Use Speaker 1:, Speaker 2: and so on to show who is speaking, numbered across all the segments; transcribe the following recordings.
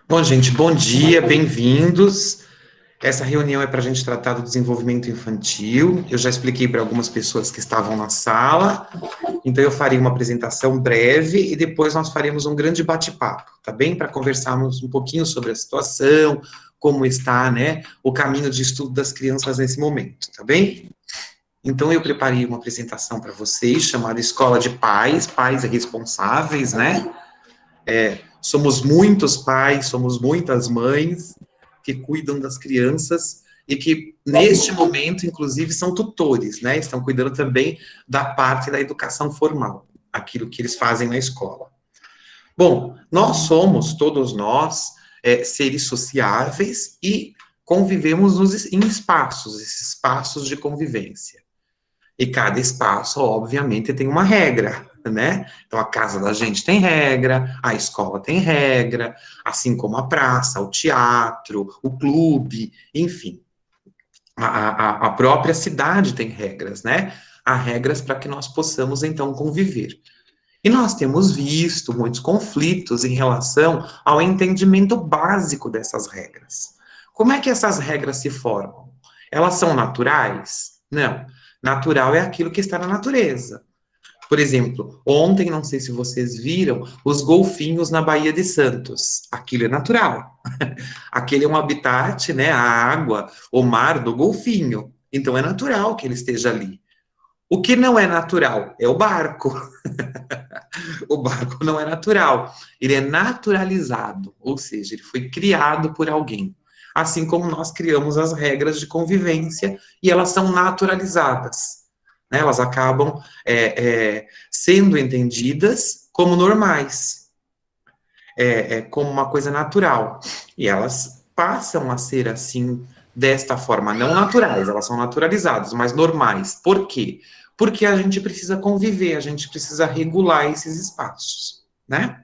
Speaker 1: Bom, gente, bom dia, bem-vindos. Essa reunião é para a gente tratar do desenvolvimento infantil. Eu já expliquei para algumas pessoas que estavam na sala, então eu farei uma apresentação breve e depois nós faremos um grande bate-papo, tá bem? Para conversarmos um pouquinho sobre a situação, como está, né, o caminho de estudo das crianças nesse momento, tá bem? Então eu preparei uma apresentação para vocês, chamada Escola de Pais, Pais Responsáveis, né? Somos muitos pais, somos muitas mães que cuidam das crianças e que, neste momento, inclusive, são tutores, né? Estão cuidando também da parte da educação formal, aquilo que eles fazem na escola. Bom, nós somos, todos nós, seres sociáveis e convivemos em espaços, esses espaços de convivência. E cada espaço, obviamente, tem uma regra, né? Então, a casa da gente tem regra, a escola tem regra, assim como a praça, o teatro, o clube, enfim. A própria cidade tem regras, né? Há regras para que nós possamos, então, conviver. E nós temos visto muitos conflitos em relação ao entendimento básico dessas regras. Como é que essas regras se formam? Elas são naturais? Não. Natural é aquilo que está na natureza. Por exemplo, ontem, não sei se vocês viram, os golfinhos na Baía de Santos. Aquilo é natural. Aquele é um habitat, né, a água, o mar do golfinho. Então é natural que ele esteja ali. O que não é natural é o barco. O barco não é natural, ele é naturalizado, ou seja, ele foi criado por alguém. Assim como nós criamos as regras de convivência e elas são naturalizadas. Né? Elas acabam sendo entendidas como normais, como uma coisa natural. E elas passam a ser assim, desta forma, não naturais, elas são naturalizadas, mas normais. Por quê? Porque a gente precisa conviver, a gente precisa regular esses espaços, né?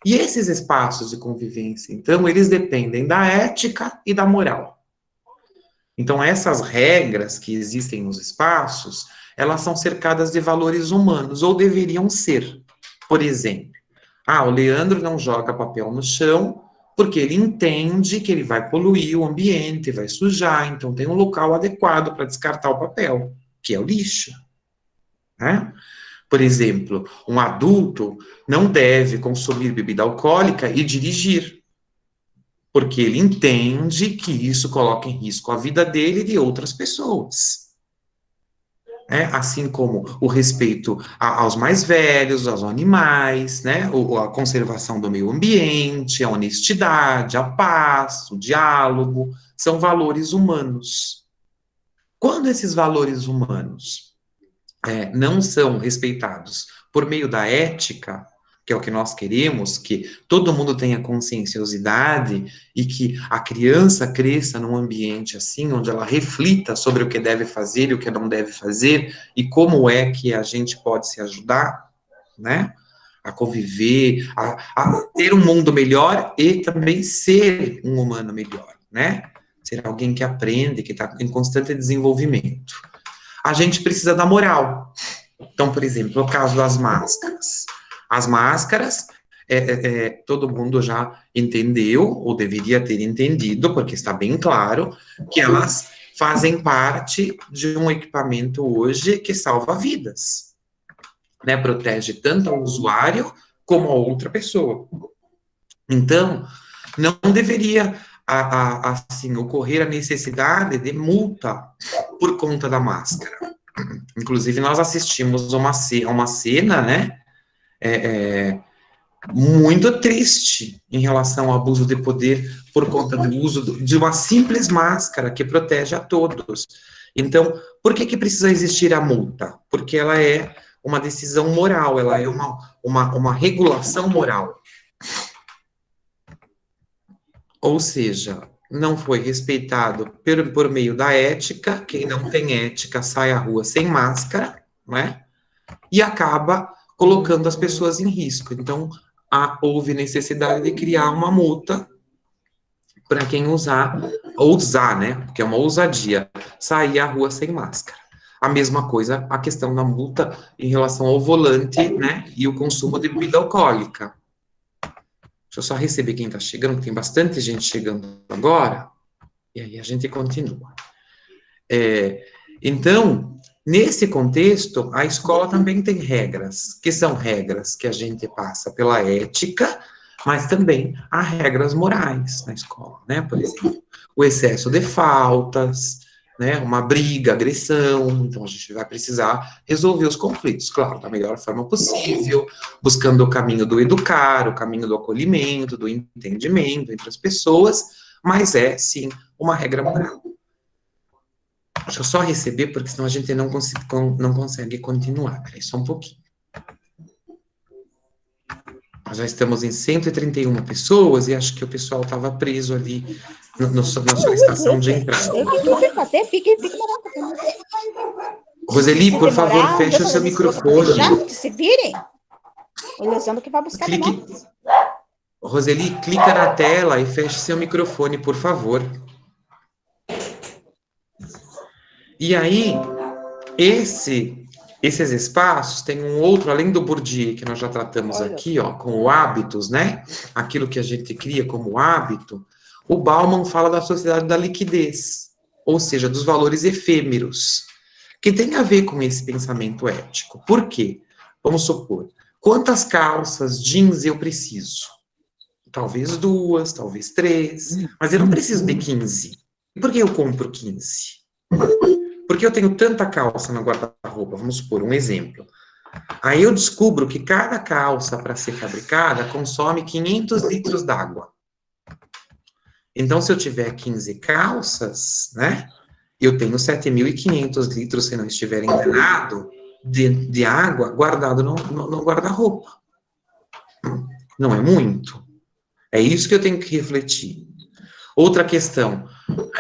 Speaker 1: E esses espaços de convivência, então, eles dependem da ética e da moral. Então, essas regras que existem nos espaços, elas são cercadas de valores humanos, ou deveriam ser. Por exemplo, o Leandro não joga papel no chão porque ele entende que ele vai poluir o ambiente, vai sujar, então tem um local adequado para descartar o papel, que é o lixo, né? Por exemplo, um adulto não deve consumir bebida alcoólica e dirigir, porque ele entende que isso coloca em risco a vida dele e de outras pessoas. Assim como o respeito aos mais velhos, aos animais, né? A conservação do meio ambiente, a honestidade, a paz, o diálogo, são valores humanos. Quando esses valores humanos não são respeitados por meio da ética, que é o que nós queremos, que todo mundo tenha conscienciosidade e que a criança cresça num ambiente assim, onde ela reflita sobre o que deve fazer e o que não deve fazer, e como é que a gente pode se ajudar, né? A conviver, a ter um mundo melhor e também ser um humano melhor, né? Ser alguém que aprende, que está em constante desenvolvimento. A gente precisa da moral. Então, por exemplo, no caso das máscaras. As máscaras, todo mundo já entendeu, ou deveria ter entendido, porque está bem claro, que elas fazem parte de um equipamento hoje que salva vidas, né? Protege tanto ao usuário como a outra pessoa. Então, não deveria, assim, ocorrer a necessidade de multa por conta da máscara. Inclusive, nós assistimos a uma cena, né, muito triste em relação ao abuso de poder por conta do uso de uma simples máscara que protege a todos. Então, por que precisa existir a multa? Porque ela é uma decisão moral, ela é uma regulação moral. Ou seja, não foi respeitado por meio da ética, quem não tem ética sai à rua sem máscara, né? E acaba colocando as pessoas em risco. Então, houve necessidade de criar uma multa para quem ousar, né? Porque é uma ousadia, sair à rua sem máscara. A mesma coisa, a questão da multa em relação ao volante, né? E o consumo de bebida alcoólica. Deixa eu só receber quem está chegando, que tem bastante gente chegando agora, e aí a gente continua. Então, nesse contexto, a escola também tem regras, que são regras que a gente passa pela ética, mas também há regras morais na escola, né? Por exemplo, o excesso de faltas, né? Uma briga, agressão, então a gente vai precisar resolver os conflitos, claro, da melhor forma possível, buscando o caminho do educar, o caminho do acolhimento, do entendimento entre as pessoas, mas é, sim, uma regra moral. Deixa eu só receber, porque senão a gente não consegue continuar. Peraí, só um pouquinho. Nós já estamos em 131 pessoas e acho que o pessoal estava preso ali na sua estação de entrada.
Speaker 2: Fique
Speaker 1: Roseli, por favor, feche o seu microfone.
Speaker 2: Já, se virem. O Luciano que vai buscar
Speaker 1: Roseli, clica na tela e feche seu microfone, por favor. E aí, esses espaços têm um outro, além do Bourdieu, que nós já tratamos aqui, ó, com o hábitos, né? Aquilo que a gente cria como hábito. O Bauman fala da sociedade da liquidez, ou seja, dos valores efêmeros, que tem a ver com esse pensamento ético. Por quê? Vamos supor, quantas calças jeans eu preciso? Talvez 2, talvez 3, mas eu não preciso de 15. E por que eu compro 15? Porque eu tenho tanta calça no guarda-roupa, vamos supor, um exemplo. Aí eu descubro que cada calça, para ser fabricada, consome 500 litros d'água. Então, se eu tiver 15 calças, né, eu tenho 7.500 litros, se não estiver enganado, de água guardado no guarda-roupa. Não é muito? É isso que eu tenho que refletir. Outra questão,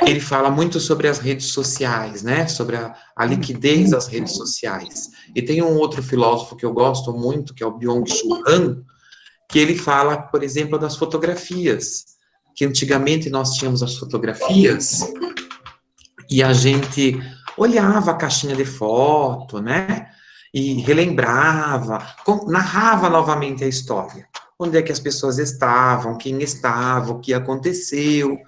Speaker 1: ele fala muito sobre as redes sociais, né? Sobre a liquidez das redes sociais. E tem um outro filósofo que eu gosto muito, que é o Byung-Chul Han, que ele fala, por exemplo, das fotografias. Que antigamente nós tínhamos as fotografias e a gente olhava a caixinha de foto, né? E relembrava, narrava novamente a história. Onde é que as pessoas estavam, quem estava, o que aconteceu.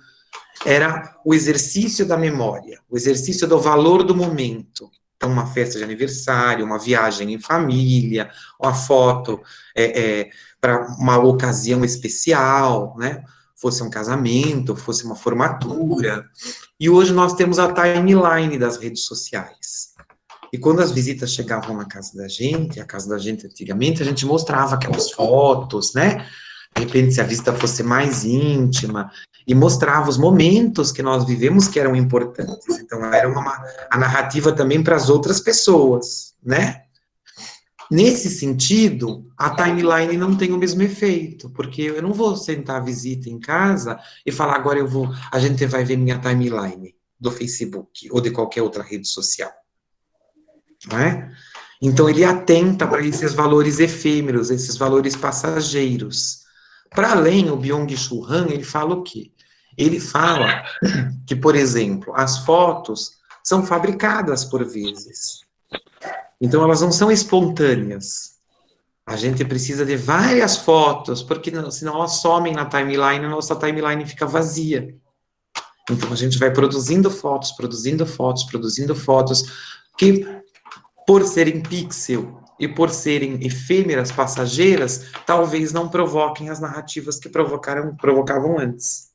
Speaker 1: Era o exercício da memória, o exercício do valor do momento. Então, uma festa de aniversário, uma viagem em família, uma foto para uma ocasião especial, né? Fosse um casamento, fosse uma formatura. E hoje nós temos a timeline das redes sociais. E quando as visitas chegavam na casa da gente, a casa da gente antigamente, a gente mostrava aquelas fotos, né? De repente, se a visita fosse mais íntima, e mostrava os momentos que nós vivemos que eram importantes. Então, era a narrativa também para as outras pessoas, né? Nesse sentido, a timeline não tem o mesmo efeito, porque eu não vou sentar a visita em casa e falar, agora a gente vai ver minha timeline do Facebook ou de qualquer outra rede social. Não é? Então, ele atenta para esses valores efêmeros, esses valores passageiros. Para além, o Byung-Chul Han, ele fala o quê? Ele fala que, por exemplo, as fotos são fabricadas por vezes. Então, elas não são espontâneas. A gente precisa de várias fotos, porque senão elas somem na timeline, a nossa timeline fica vazia. Então, a gente vai produzindo fotos, que, por serem pixel e por serem efêmeras, passageiras, talvez não provoquem as narrativas que provocavam antes.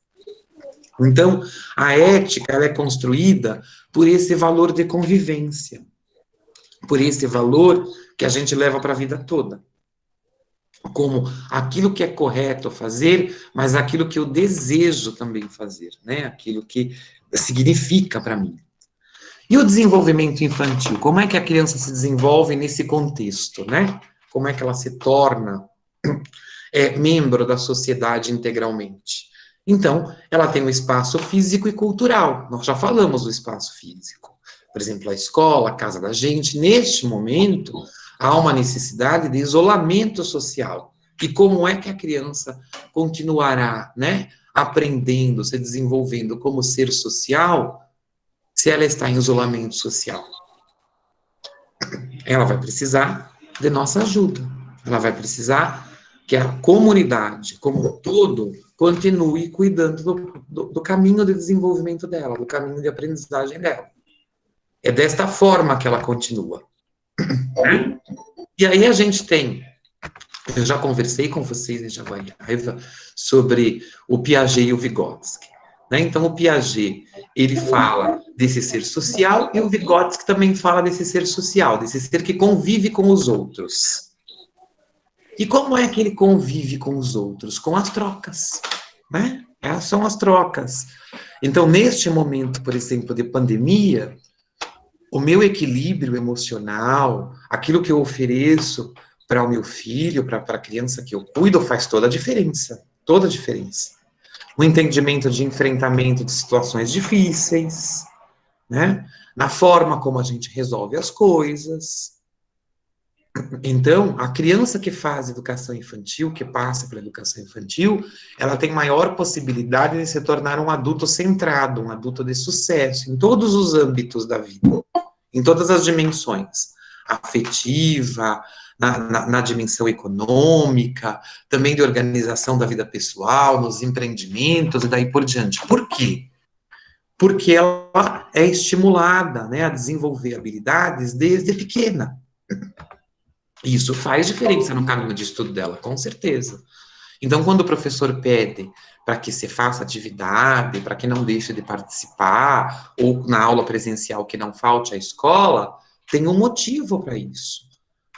Speaker 1: Então, a ética, ela é construída por esse valor de convivência, por esse valor que a gente leva para a vida toda, como aquilo que é correto fazer, mas aquilo que eu desejo também fazer, né? Aquilo que significa para mim. E o desenvolvimento infantil? Como é que a criança se desenvolve nesse contexto, né? Como é que ela se torna membro da sociedade integralmente? Então, ela tem um espaço físico e cultural. Nós já falamos do espaço físico. Por exemplo, a escola, a casa da gente. Neste momento, há uma necessidade de isolamento social. E como é que a criança continuará, né, aprendendo, se desenvolvendo como ser social, se ela está em isolamento social? Ela vai precisar de nossa ajuda. Ela vai precisar que a comunidade, como um todo, continue cuidando do caminho de desenvolvimento dela, do caminho de aprendizagem dela. É desta forma que ela continua. Né? E aí a gente tem, eu já conversei com vocês em Jaguaribe sobre o Piaget e o Vygotsky. Né? Então, o Piaget, ele fala desse ser social, e o Vygotsky também fala desse ser social, desse ser que convive com os outros. E como é que ele convive com os outros? Com as trocas, né? São as trocas. Então, neste momento, por exemplo, de pandemia, o meu equilíbrio emocional, aquilo que eu ofereço para o meu filho, para a criança que eu cuido, faz toda a diferença. Toda a diferença. O entendimento de enfrentamento de situações difíceis, né? Na forma como a gente resolve as coisas. Então, a criança que faz educação infantil, que passa pela educação infantil, ela tem maior possibilidade de se tornar um adulto centrado, um adulto de sucesso, em todos os âmbitos da vida, em todas as dimensões, afetiva, na dimensão econômica, também de organização da vida pessoal, nos empreendimentos e daí por diante. Por quê? Porque ela é estimulada, né, a desenvolver habilidades desde pequena. Isso faz diferença no caminho de estudo dela, com certeza. Então, quando o professor pede para que se faça atividade, para que não deixe de participar, ou na aula presencial que não falte à escola, tem um motivo para isso.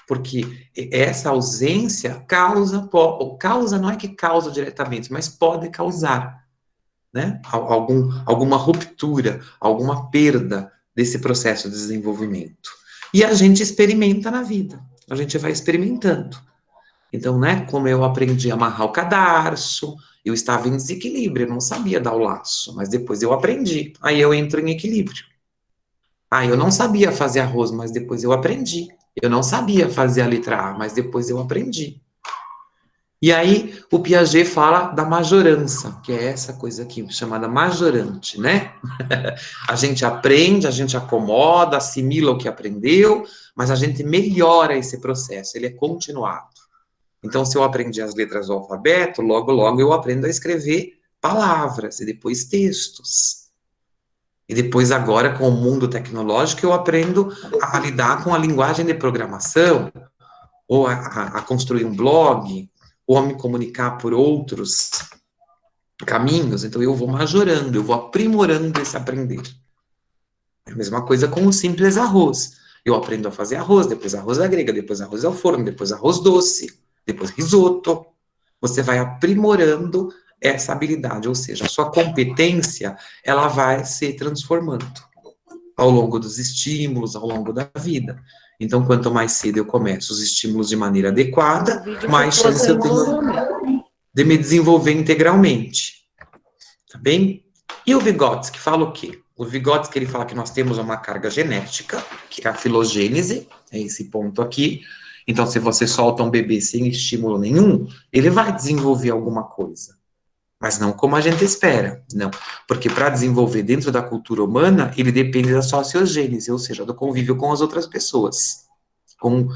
Speaker 1: Porque essa ausência causa não é que causa diretamente, mas pode causar, né, alguma ruptura, alguma perda desse processo de desenvolvimento. E a gente experimenta na vida. A gente vai experimentando. Então, né, como eu aprendi a amarrar o cadarço, eu estava em desequilíbrio, eu não sabia dar o laço, mas depois eu aprendi, aí eu entro em equilíbrio. Eu não sabia fazer arroz, mas depois eu aprendi. Eu não sabia fazer a letra A, mas depois eu aprendi. E aí o Piaget fala da majorança, que é essa coisa aqui chamada majorante, né? A gente aprende, a gente acomoda, assimila o que aprendeu, mas a gente melhora esse processo, ele é continuado. Então, se eu aprendi as letras do alfabeto, logo, logo eu aprendo a escrever palavras e depois textos. E depois, agora, com o mundo tecnológico, eu aprendo a lidar com a linguagem de programação, ou a construir um blog, ou a me comunicar por outros caminhos. Então, eu vou majorando, eu vou aprimorando esse aprender. É a mesma coisa com o simples arroz. Eu aprendo a fazer arroz, depois arroz à grega, depois arroz ao forno, depois arroz doce, depois risoto. Você vai aprimorando essa habilidade, ou seja, a sua competência, ela vai se transformando ao longo dos estímulos, ao longo da vida. Então, quanto mais cedo eu começo os estímulos de maneira adequada, mais chance eu tenho de me desenvolver integralmente. Tá bem? E o Vygotsky fala o quê? O Vygotsky, ele fala que nós temos uma carga genética, que é a filogênese, é esse ponto aqui. Então, se você solta um bebê sem estímulo nenhum, ele vai desenvolver alguma coisa. Mas não como a gente espera, não. Porque para desenvolver dentro da cultura humana, ele depende da sociogênese, ou seja, do convívio com as outras pessoas. Com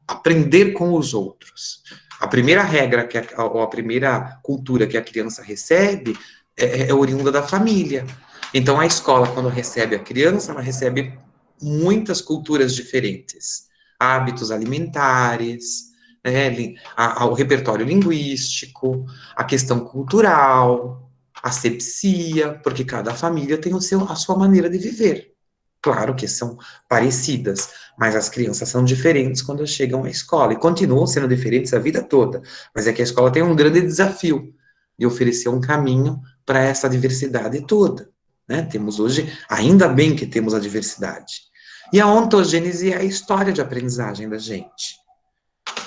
Speaker 1: aprender com os outros. A primeira regra, ou a primeira cultura que a criança recebe é oriunda da família. Então, a escola, quando recebe a criança, ela recebe muitas culturas diferentes. Hábitos alimentares, né, o repertório linguístico, a questão cultural, a asepsia, porque cada família tem a sua maneira de viver. Claro que são parecidas, mas as crianças são diferentes quando chegam à escola, e continuam sendo diferentes a vida toda, mas é que a escola tem um grande desafio de oferecer um caminho para essa diversidade toda, né? Temos hoje, ainda bem que temos a diversidade. E a ontogênese é a história de aprendizagem da gente.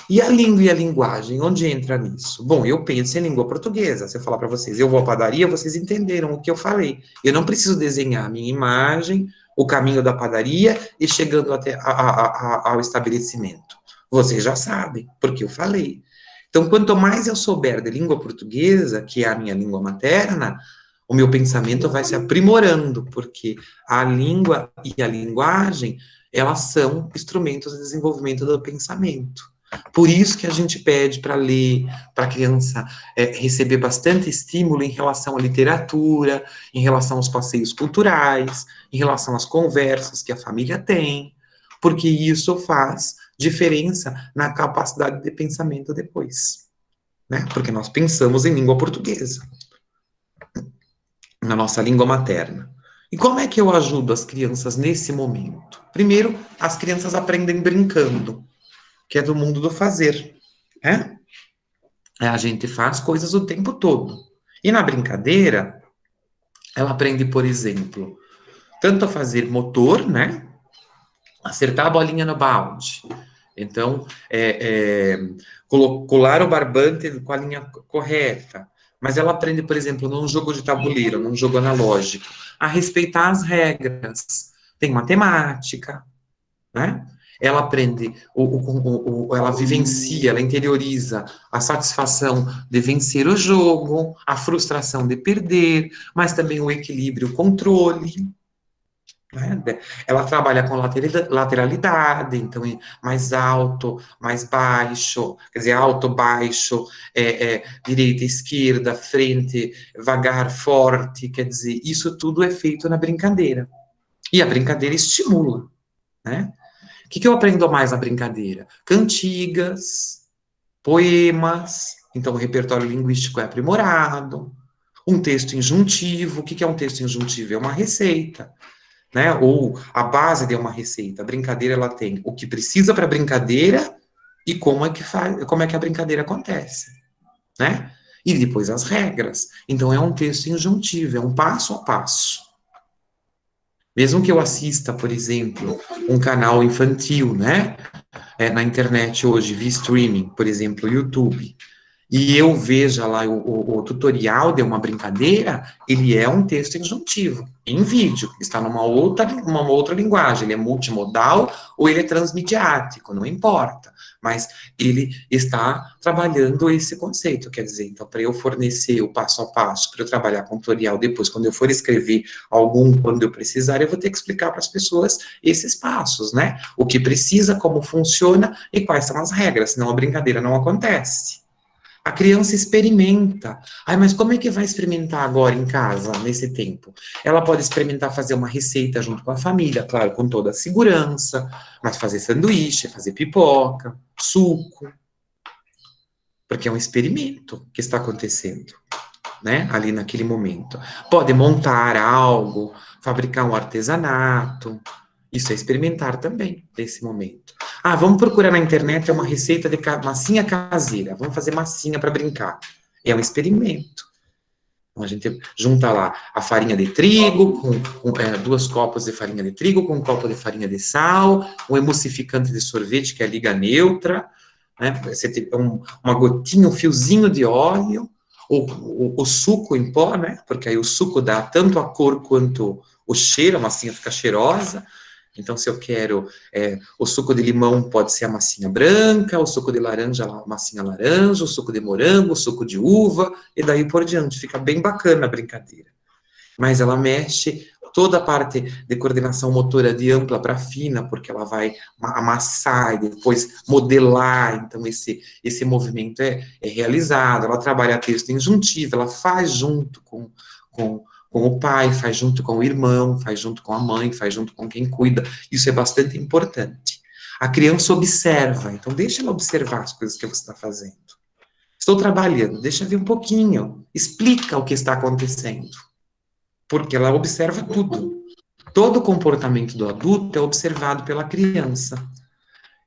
Speaker 1: E a língua e a linguagem, onde entra nisso? Bom, eu penso em língua portuguesa. Se eu falar para vocês, eu vou à padaria, vocês entenderam o que eu falei. Eu não preciso desenhar a minha imagem, o caminho da padaria e chegando até ao estabelecimento. Vocês já sabem, porque eu falei. Então, quanto mais eu souber de língua portuguesa, que é a minha língua materna, o meu pensamento vai se aprimorando, porque a língua e a linguagem, elas são instrumentos de desenvolvimento do pensamento. Por isso que a gente pede para ler, para a criança receber bastante estímulo em relação à literatura, em relação aos passeios culturais, em relação às conversas que a família tem, porque isso faz diferença na capacidade de pensamento depois, né? Porque nós pensamos em língua portuguesa, na nossa língua materna. E como é que eu ajudo as crianças nesse momento? Primeiro, as crianças aprendem brincando, que é do mundo do fazer, né? A gente faz coisas o tempo todo. E na brincadeira, ela aprende, por exemplo, tanto a fazer motor, né? Acertar a bolinha no balde. Então, colar o barbante com a linha correta. Mas ela aprende, por exemplo, num jogo de tabuleiro, num jogo analógico, a respeitar as regras. Tem matemática, né? Ela aprende, ela vivencia, ela interioriza a satisfação de vencer o jogo, a frustração de perder, mas também o equilíbrio, o controle, né? Ela trabalha com lateralidade, então mais alto, mais baixo, quer dizer, alto, baixo, direita, esquerda, frente, vagar, forte, quer dizer, isso tudo é feito na brincadeira. E a brincadeira estimula, né? O que eu aprendo mais na brincadeira? Cantigas, poemas, então o repertório linguístico é aprimorado, um texto injuntivo. O que é um texto injuntivo? É uma receita, né? Ou a base de uma receita. A brincadeira, ela tem o que precisa para a brincadeira e como é que a brincadeira acontece, né? E depois as regras. Então é um texto injuntivo, é um passo a passo. Mesmo que eu assista, por exemplo, um canal infantil, né? Na internet hoje, via streaming, por exemplo, YouTube, e eu veja lá o tutorial de uma brincadeira, ele é um texto injuntivo, em vídeo, está numa outra linguagem, ele é multimodal ou ele é transmediático, não importa, mas ele está trabalhando esse conceito, quer dizer, então, para eu fornecer o passo a passo, para eu trabalhar com tutorial depois, quando eu for escrever quando eu precisar, eu vou ter que explicar para as pessoas esses passos, né? O que precisa, como funciona e quais são as regras, senão a brincadeira não acontece. A criança experimenta. Ai, mas como é que vai experimentar agora em casa, nesse tempo? Ela pode experimentar fazer uma receita junto com a família, claro, com toda a segurança, mas fazer sanduíche, fazer pipoca, suco, porque é um experimento que está acontecendo, né, ali naquele momento. Pode montar algo, fabricar um artesanato, isso é experimentar também, nesse momento. Ah, vamos procurar na internet uma receita de massinha caseira, vamos fazer massinha para brincar. É um experimento. Então, a gente junta lá a farinha de trigo, com 2 copos de farinha de trigo, com 1 copo de farinha de sal, um emulsificante de sorvete, que é a liga neutra, né? Você tem uma gotinha, um fiozinho de óleo, o suco em pó, né? Porque aí o suco dá tanto a cor quanto o cheiro, a massinha fica cheirosa. Então, se eu quero o suco de limão, pode ser a massinha branca, o suco de laranja, a massinha laranja, o suco de morango, o suco de uva, e daí por diante. Fica bem bacana a brincadeira. Mas ela mexe toda a parte de coordenação motora de ampla para fina, porque ela vai amassar e depois modelar, então esse movimento é realizado. Ela trabalha texto injuntivo, ela faz junto com o pai, faz junto com o irmão, faz junto com a mãe, faz junto com quem cuida. Isso é bastante importante. A criança observa, então deixa ela observar as coisas que você está fazendo. Estou trabalhando, deixa eu ver um pouquinho, explica o que está acontecendo. Porque ela observa tudo. Todo comportamento do adulto é observado pela criança.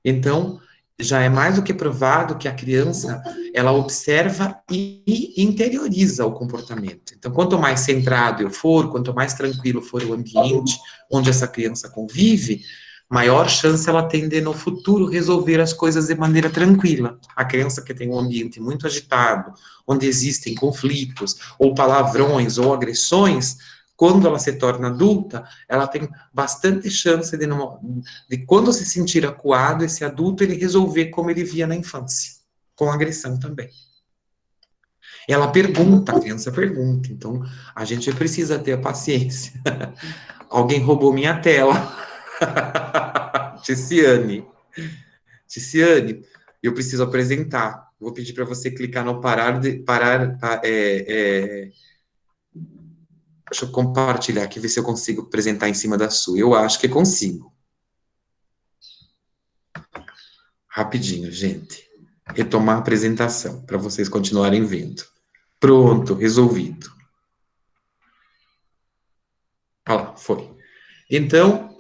Speaker 1: Então, já é mais do que provado que a criança, ela observa e interioriza o comportamento. Então, quanto mais centrado eu for, quanto mais tranquilo for o ambiente onde essa criança convive, maior chance ela tem de, no futuro, resolver as coisas de maneira tranquila. A criança que tem um ambiente muito agitado, onde existem conflitos, ou palavrões, ou agressões, quando ela se torna adulta, ela tem bastante chance de quando se sentir acuado, esse adulto, ele resolver como ele via na infância, com agressão também. Ela pergunta, a criança pergunta, então a gente precisa ter a paciência. Alguém roubou minha tela. Ticiane, eu preciso apresentar. Vou pedir para você clicar no deixa eu compartilhar aqui, ver se eu consigo apresentar em cima da sua. Eu acho que consigo. Rapidinho, gente. Retomar a apresentação, para vocês continuarem vendo. Pronto, resolvido. Olha lá, foi. Então,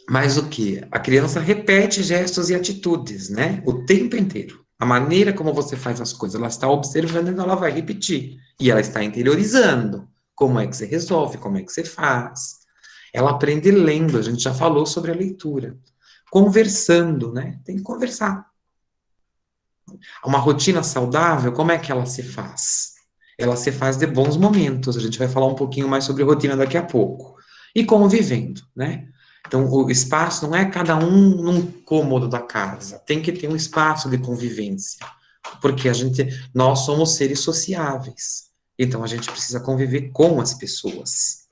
Speaker 1: mas o que? A criança repete gestos e atitudes, né? O tempo inteiro. A maneira como você faz as coisas, ela está observando e ela vai repetir. E ela está interiorizando. Como é que você resolve, como é que você faz. Ela aprende lendo, a gente já falou sobre a leitura. Conversando, né? Tem que conversar. Uma rotina saudável, como é que ela se faz? Ela se faz de bons momentos. A gente vai falar um pouquinho mais sobre rotina daqui a pouco. E convivendo, né? Então, o espaço não é cada um num cômodo da casa. Tem que ter um espaço de convivência. Porque nós somos seres sociáveis. Então, a gente precisa conviver com as pessoas.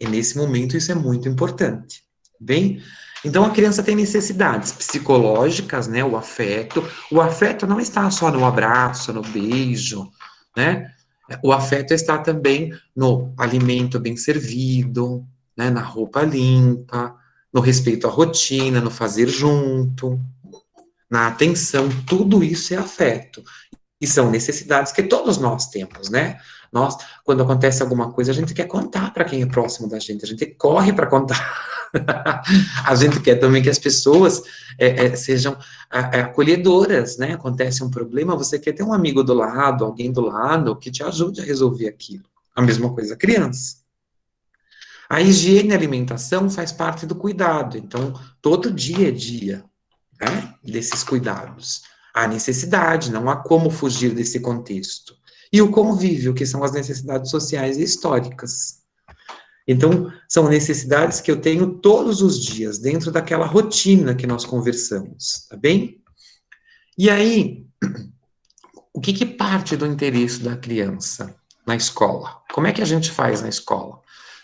Speaker 1: E nesse momento, isso é muito importante. Bem, então a criança tem necessidades psicológicas, né? O afeto. O afeto não está só no abraço, no beijo, né? O afeto está também no alimento bem servido, né? Na roupa limpa, no respeito à rotina, no fazer junto, na atenção. Tudo isso é afeto. E são necessidades que todos nós temos, né? Nós, quando acontece alguma coisa, a gente quer contar para quem é próximo da gente, a gente corre para contar. A gente quer também que as pessoas sejam acolhedoras, né? Acontece um problema, você quer ter um amigo do lado, alguém do lado, que te ajude a resolver aquilo. A mesma coisa a criança. A higiene e a alimentação faz parte do cuidado, então todo dia é dia, né, desses cuidados. Há necessidade, não há como fugir desse contexto. E o convívio, que são as necessidades sociais e históricas. Então, são necessidades que eu tenho todos os dias, dentro daquela rotina que nós conversamos, tá bem? E aí, o que parte do interesse da criança na escola? Como é que a gente faz na escola?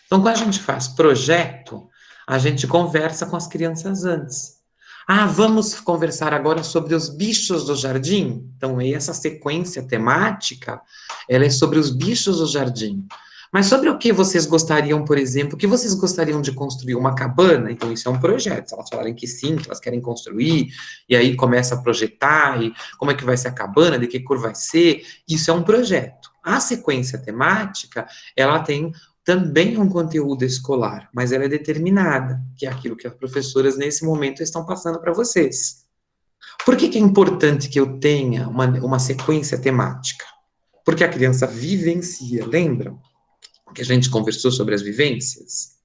Speaker 1: Então, quando a gente faz projeto, a gente conversa com as crianças antes. Ah, vamos conversar agora sobre os bichos do jardim? Então, essa sequência temática, ela é sobre os bichos do jardim. Mas sobre o que vocês gostariam, por exemplo, o que vocês gostariam de construir? Uma cabana? Então, isso é um projeto. Se elas falarem que sim, que elas querem construir, e aí começa a projetar, e como é que vai ser a cabana, de que cor vai ser, isso é um projeto. A sequência temática, ela tem também um conteúdo escolar, mas ela é determinada, que é aquilo que as professoras nesse momento estão passando para vocês. Por que é importante que eu tenha uma sequência temática? Porque a criança vivencia, lembram? Que a gente conversou sobre as vivências?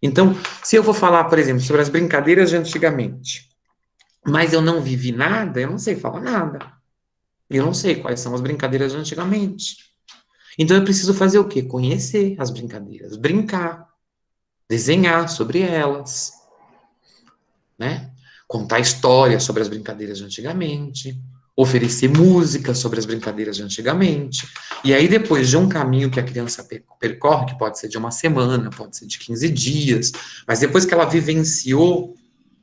Speaker 1: Então, se eu vou falar, por exemplo, sobre as brincadeiras de antigamente, mas eu não vivi nada, eu não sei falar nada. Eu não sei quais são as brincadeiras de antigamente. Então eu preciso fazer o quê? Conhecer as brincadeiras, brincar, desenhar sobre elas, né? Contar histórias sobre as brincadeiras de antigamente, oferecer música sobre as brincadeiras de antigamente. E aí, depois de um caminho que a criança percorre, que pode ser de uma semana, pode ser de 15 dias, mas depois que ela vivenciou,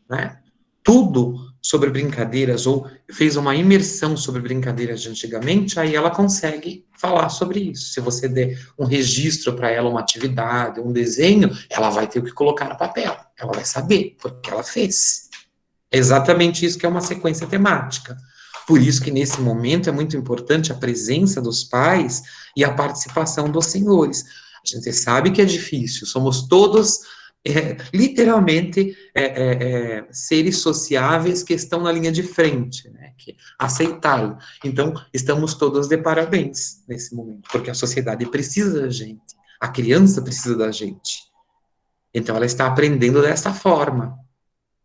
Speaker 1: né, tudo sobre brincadeiras, ou fez uma imersão sobre brincadeiras de antigamente, aí ela consegue falar sobre isso. Se você der um registro para ela, uma atividade, um desenho, ela vai ter o que colocar no papel. Ela vai saber, porque ela fez. É exatamente isso que é uma sequência temática. Por isso que nesse momento é muito importante a presença dos pais e a participação dos senhores. A gente sabe que é difícil, somos todos literalmente seres sociáveis que estão na linha de frente, né, que aceitaram. Então, estamos todos de parabéns nesse momento, porque a sociedade precisa da gente, a criança precisa da gente. Então, ela está aprendendo dessa forma.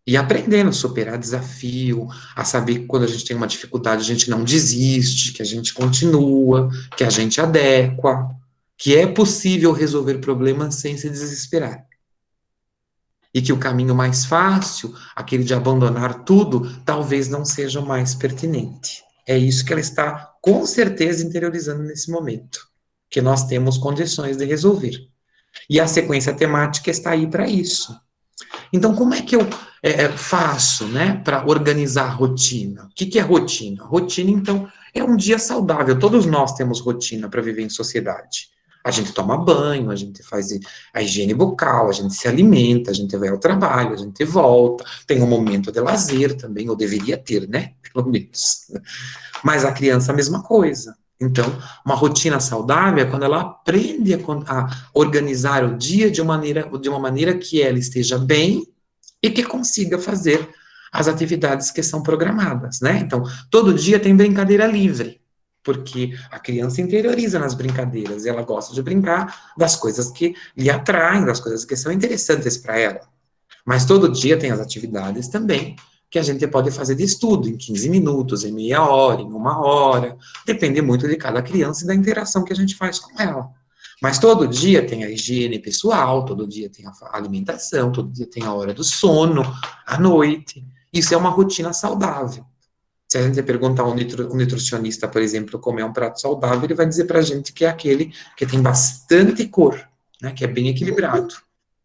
Speaker 1: E aprendendo a superar desafio, a saber que quando a gente tem uma dificuldade, a gente não desiste, que a gente continua, que a gente adequa, que é possível resolver problemas sem se desesperar. E que o caminho mais fácil, aquele de abandonar tudo, talvez não seja o mais pertinente. É isso que ela está, com certeza, interiorizando nesse momento, que nós temos condições de resolver. E a sequência temática está aí para isso. Então, como é que eu faço, né, para organizar a rotina? O que que é rotina? Rotina, então, é um dia saudável. Todos nós temos rotina para viver em sociedade. A gente toma banho, a gente faz a higiene bucal, a gente se alimenta, a gente vai ao trabalho, a gente volta, tem um momento de lazer também, ou deveria ter, né? Pelo menos. Mas a criança, a mesma coisa. Então, uma rotina saudável é quando ela aprende a organizar o dia de uma maneira que ela esteja bem e que consiga fazer as atividades que são programadas, né? Então, todo dia tem brincadeira livre, porque a criança interioriza nas brincadeiras, e ela gosta de brincar das coisas que lhe atraem, das coisas que são interessantes para ela. Mas todo dia tem as atividades também que a gente pode fazer de estudo, em 15 minutos, em meia hora, em uma hora, depende muito de cada criança e da interação que a gente faz com ela. Mas todo dia tem a higiene pessoal, todo dia tem a alimentação, todo dia tem a hora do sono, à noite. Isso é uma rotina saudável. Se a gente perguntar a um nutricionista, por exemplo, como é um prato saudável, ele vai dizer para a gente que é aquele que tem bastante cor, né, que é bem equilibrado,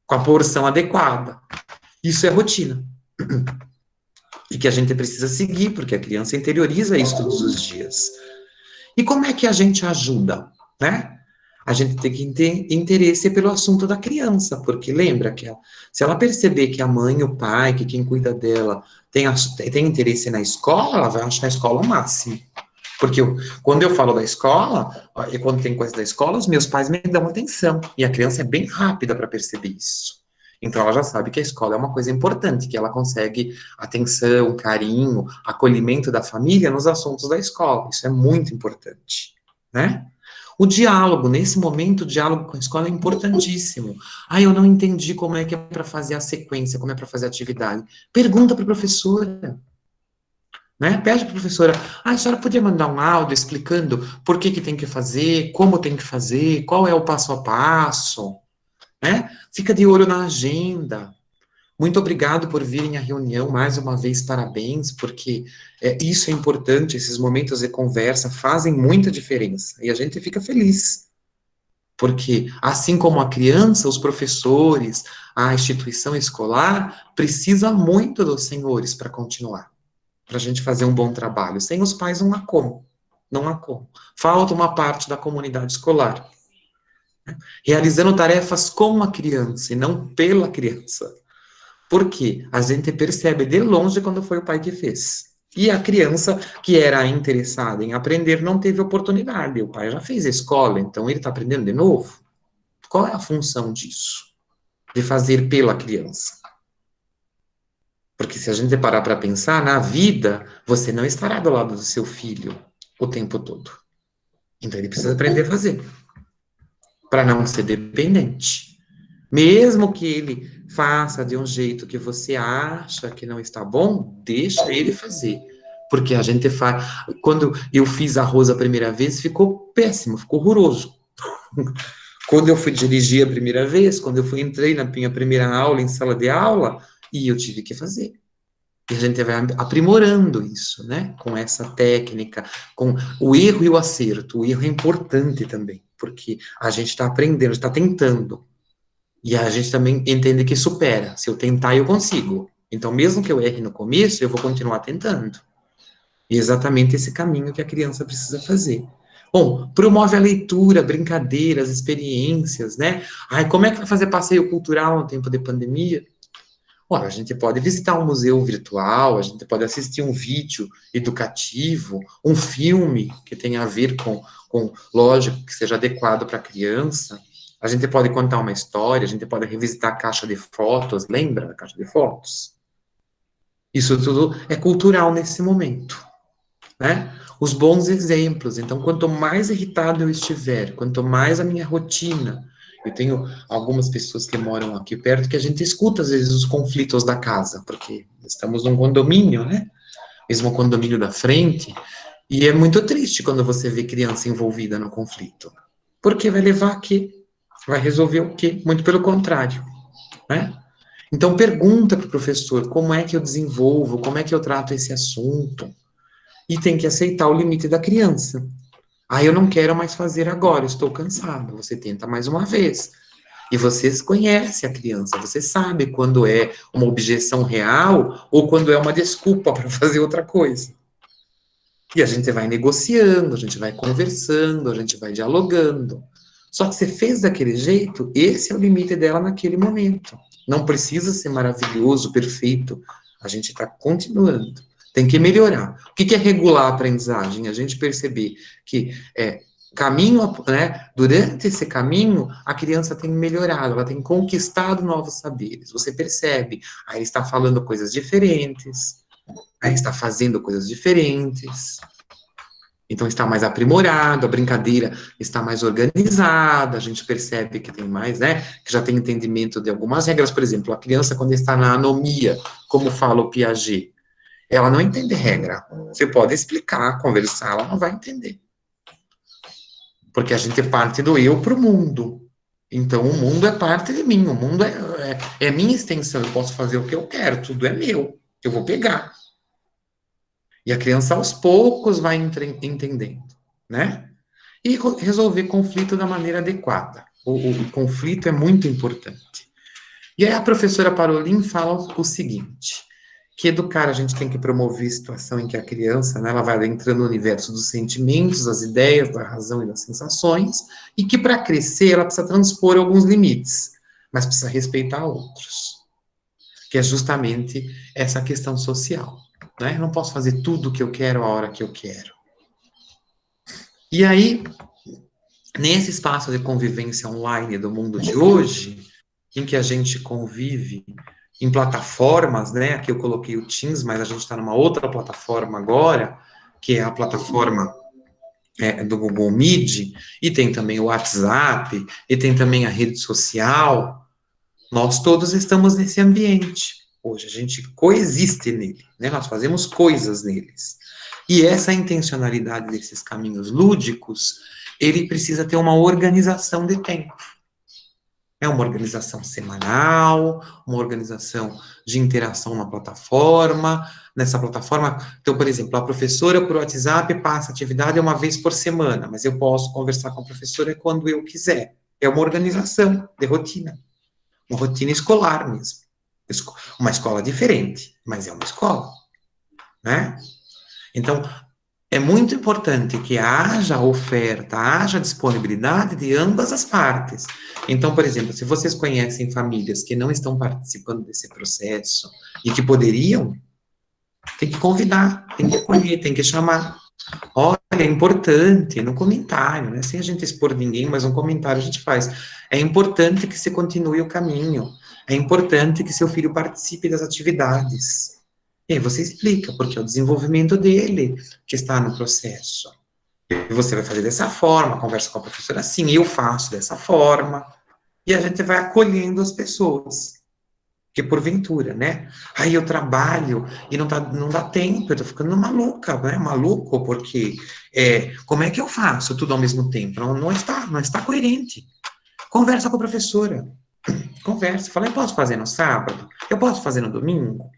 Speaker 1: com a porção adequada. Isso é rotina. E que a gente precisa seguir, porque a criança interioriza isso todos os dias. E como é que a gente ajuda, né? A gente tem que ter interesse pelo assunto da criança, porque lembra que se ela perceber que a mãe, o pai, que quem cuida dela tem interesse na escola, ela vai achar a escola o máximo. Porque quando eu falo da escola, e quando tem coisa da escola, os meus pais me dão atenção. E a criança é bem rápida para perceber isso. Então ela já sabe que a escola é uma coisa importante, que ela consegue atenção, carinho, acolhimento da família nos assuntos da escola. Isso é muito importante, né? O diálogo, nesse momento, o diálogo com a escola é importantíssimo. Ah, eu não entendi como é que é para fazer a sequência, como é para fazer a atividade. Pergunta para a professora, né? Pede para a professora, a senhora podia mandar um áudio explicando por que que tem que fazer, como tem que fazer, qual é o passo a passo, né? Fica de olho na agenda. Muito obrigado por virem à reunião, mais uma vez, parabéns, porque isso é importante, esses momentos de conversa fazem muita diferença, e a gente fica feliz, porque, assim como a criança, os professores, a instituição escolar, precisa muito dos senhores para continuar, para a gente fazer um bom trabalho. Sem os pais não há como, não há como. Falta uma parte da comunidade escolar, né? Realizando tarefas com a criança e não pela criança. Porque a gente percebe de longe quando foi o pai que fez. E a criança que era interessada em aprender não teve oportunidade. O pai já fez a escola, então ele está aprendendo de novo. Qual é a função disso? De fazer pela criança. Porque se a gente parar para pensar, na vida, você não estará do lado do seu filho o tempo todo. Então ele precisa aprender a fazer. Para não ser dependente. Mesmo que ele faça de um jeito que você acha que não está bom, deixa ele fazer. Porque a gente faz. Quando eu fiz arroz a primeira vez, ficou péssimo, ficou horroroso. Quando eu fui dirigir a primeira vez, quando entrei na minha primeira aula em sala de aula, e eu tive que fazer. E a gente vai aprimorando isso, né? Com essa técnica, com o erro e o acerto. O erro é importante também, porque a gente está aprendendo, está tentando. E a gente também entende que supera. Se eu tentar, eu consigo. Então, mesmo que eu erre no começo, eu vou continuar tentando. E é exatamente esse caminho que a criança precisa fazer. Bom, promove a leitura, brincadeiras, experiências, né? Ai, como é que vai fazer passeio cultural no tempo de pandemia? Ora, a gente pode visitar um museu virtual, a gente pode assistir um vídeo educativo, um filme que tenha a ver lógico, que seja adequado para a criança. A gente pode contar uma história, a gente pode revisitar a caixa de fotos, lembra da caixa de fotos? Isso tudo é cultural nesse momento, né? Os bons exemplos. Então, quanto mais irritado eu estiver, quanto mais a minha rotina. Eu tenho algumas pessoas que moram aqui perto que a gente escuta, às vezes, os conflitos da casa, porque estamos num condomínio, né? Mesmo condomínio da frente, e é muito triste quando você vê criança envolvida no conflito. Porque vai levar a quê? Vai resolver o quê? Muito pelo contrário, né? Então, pergunta para o professor como é que eu desenvolvo, como é que eu trato esse assunto, e tem que aceitar o limite da criança. Ah, eu não quero mais fazer agora, estou cansado. Você tenta mais uma vez. E você conhece a criança, você sabe quando é uma objeção real ou quando é uma desculpa para fazer outra coisa. E a gente vai negociando, a gente vai conversando, a gente vai dialogando. Só que você fez daquele jeito, esse é o limite dela naquele momento. Não precisa ser maravilhoso, perfeito. A gente está continuando. Tem que melhorar. O que é regular a aprendizagem? A gente perceber que caminho, né, durante esse caminho, a criança tem melhorado, ela tem conquistado novos saberes. Você percebe, aí está falando coisas diferentes, aí está fazendo coisas diferentes. Então está mais aprimorado, a brincadeira está mais organizada, a gente percebe que tem mais, né, que já tem entendimento de algumas regras. Por exemplo, a criança quando está na anomia, como fala o Piaget, ela não entende regra. Você pode explicar, conversar, ela não vai entender. Porque a gente parte do eu para o mundo. Então, o mundo é parte de mim, o mundo é minha extensão, eu posso fazer o que eu quero, tudo é meu, eu vou pegar. E a criança, aos poucos, vai entendendo, né? E resolver conflito da maneira adequada. O conflito é muito importante. E aí a professora Parolin fala o seguinte, que educar a gente tem que promover situação em que a criança, né, ela vai entrando no universo dos sentimentos, das ideias, da razão e das sensações, e que para crescer ela precisa transpor alguns limites, mas precisa respeitar outros, que é justamente essa questão social, né? Eu não posso fazer tudo o que eu quero a hora que eu quero. E aí, nesse espaço de convivência online do mundo de hoje, em que a gente convive em plataformas, né? Aqui eu coloquei o Teams, mas a gente está numa outra plataforma agora, que é a plataforma do Google Meet, e tem também o WhatsApp, e tem também a rede social. Nós todos estamos nesse ambiente. Hoje a gente coexiste nele, né? Nós fazemos coisas neles. E essa intencionalidade desses caminhos lúdicos, ele precisa ter uma organização de tempo. É uma organização semanal, uma organização de interação na plataforma. Nessa plataforma, então, por exemplo, a professora por WhatsApp passa atividade uma vez por semana, mas eu posso conversar com a professora quando eu quiser. É uma organização de rotina, uma rotina escolar mesmo. Uma escola diferente, mas é uma escola, né? Então, é muito importante que haja oferta, haja disponibilidade de ambas as partes. Então, por exemplo, se vocês conhecem famílias que não estão participando desse processo e que poderiam, tem que convidar, tem que acolher, tem que chamar. Olha, é importante, no comentário, né? Sem a gente expor ninguém, mas um comentário a gente faz. É importante que você continue o caminho. É importante que seu filho participe das atividades. E aí você explica, porque é o desenvolvimento dele que está no processo. E você vai fazer dessa forma, conversa com a professora assim, eu faço dessa forma, e a gente vai acolhendo as pessoas. Que porventura, né? Aí eu trabalho e não dá tempo, eu tô ficando maluca, né? Maluco, porque como é que eu faço tudo ao mesmo tempo? Não está coerente. Conversa com a professora. Conversa, fala, eu posso fazer no sábado? Eu posso fazer no domingo?